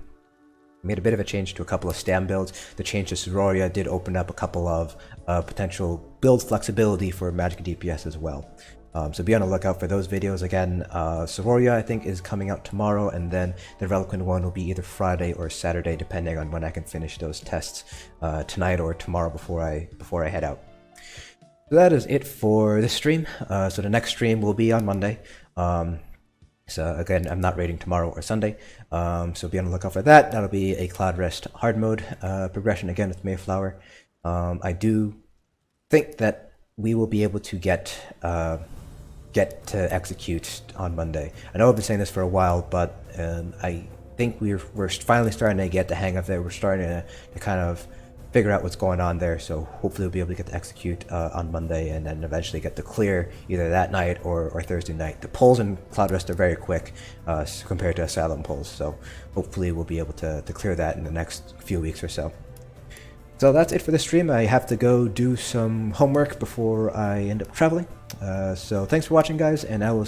couple of stam builds. The change to Sororia did open up a couple of potential build flexibility for Magic DPS as well. So be on the lookout for those videos. Again, Sororia I think is coming out tomorrow, and then the Reliquin one will be either Friday or Saturday, depending on when I can finish those tests tonight or tomorrow before I head out. So that is it for this stream. So the next stream will be on Monday. So again, I'm not raiding tomorrow or Sunday, so be on the lookout for that. That'll be a Cloud Rest hard mode progression again with Mayflower. I do think that we will be able to get to execute on Monday. I know I've been saying this for a while, but I think we're finally starting to get the hang of it. We're starting to kind of figure out what's going on there, so hopefully we'll be able to get to execute on Monday, and then eventually get to clear either that night or Thursday night. The pulls in Cloud Rest are very quick compared to Asylum pulls, so hopefully we'll be able to clear that in the next few weeks or so. So that's it for the stream. I have to go do some homework before I end up traveling. So thanks for watching, guys, and I will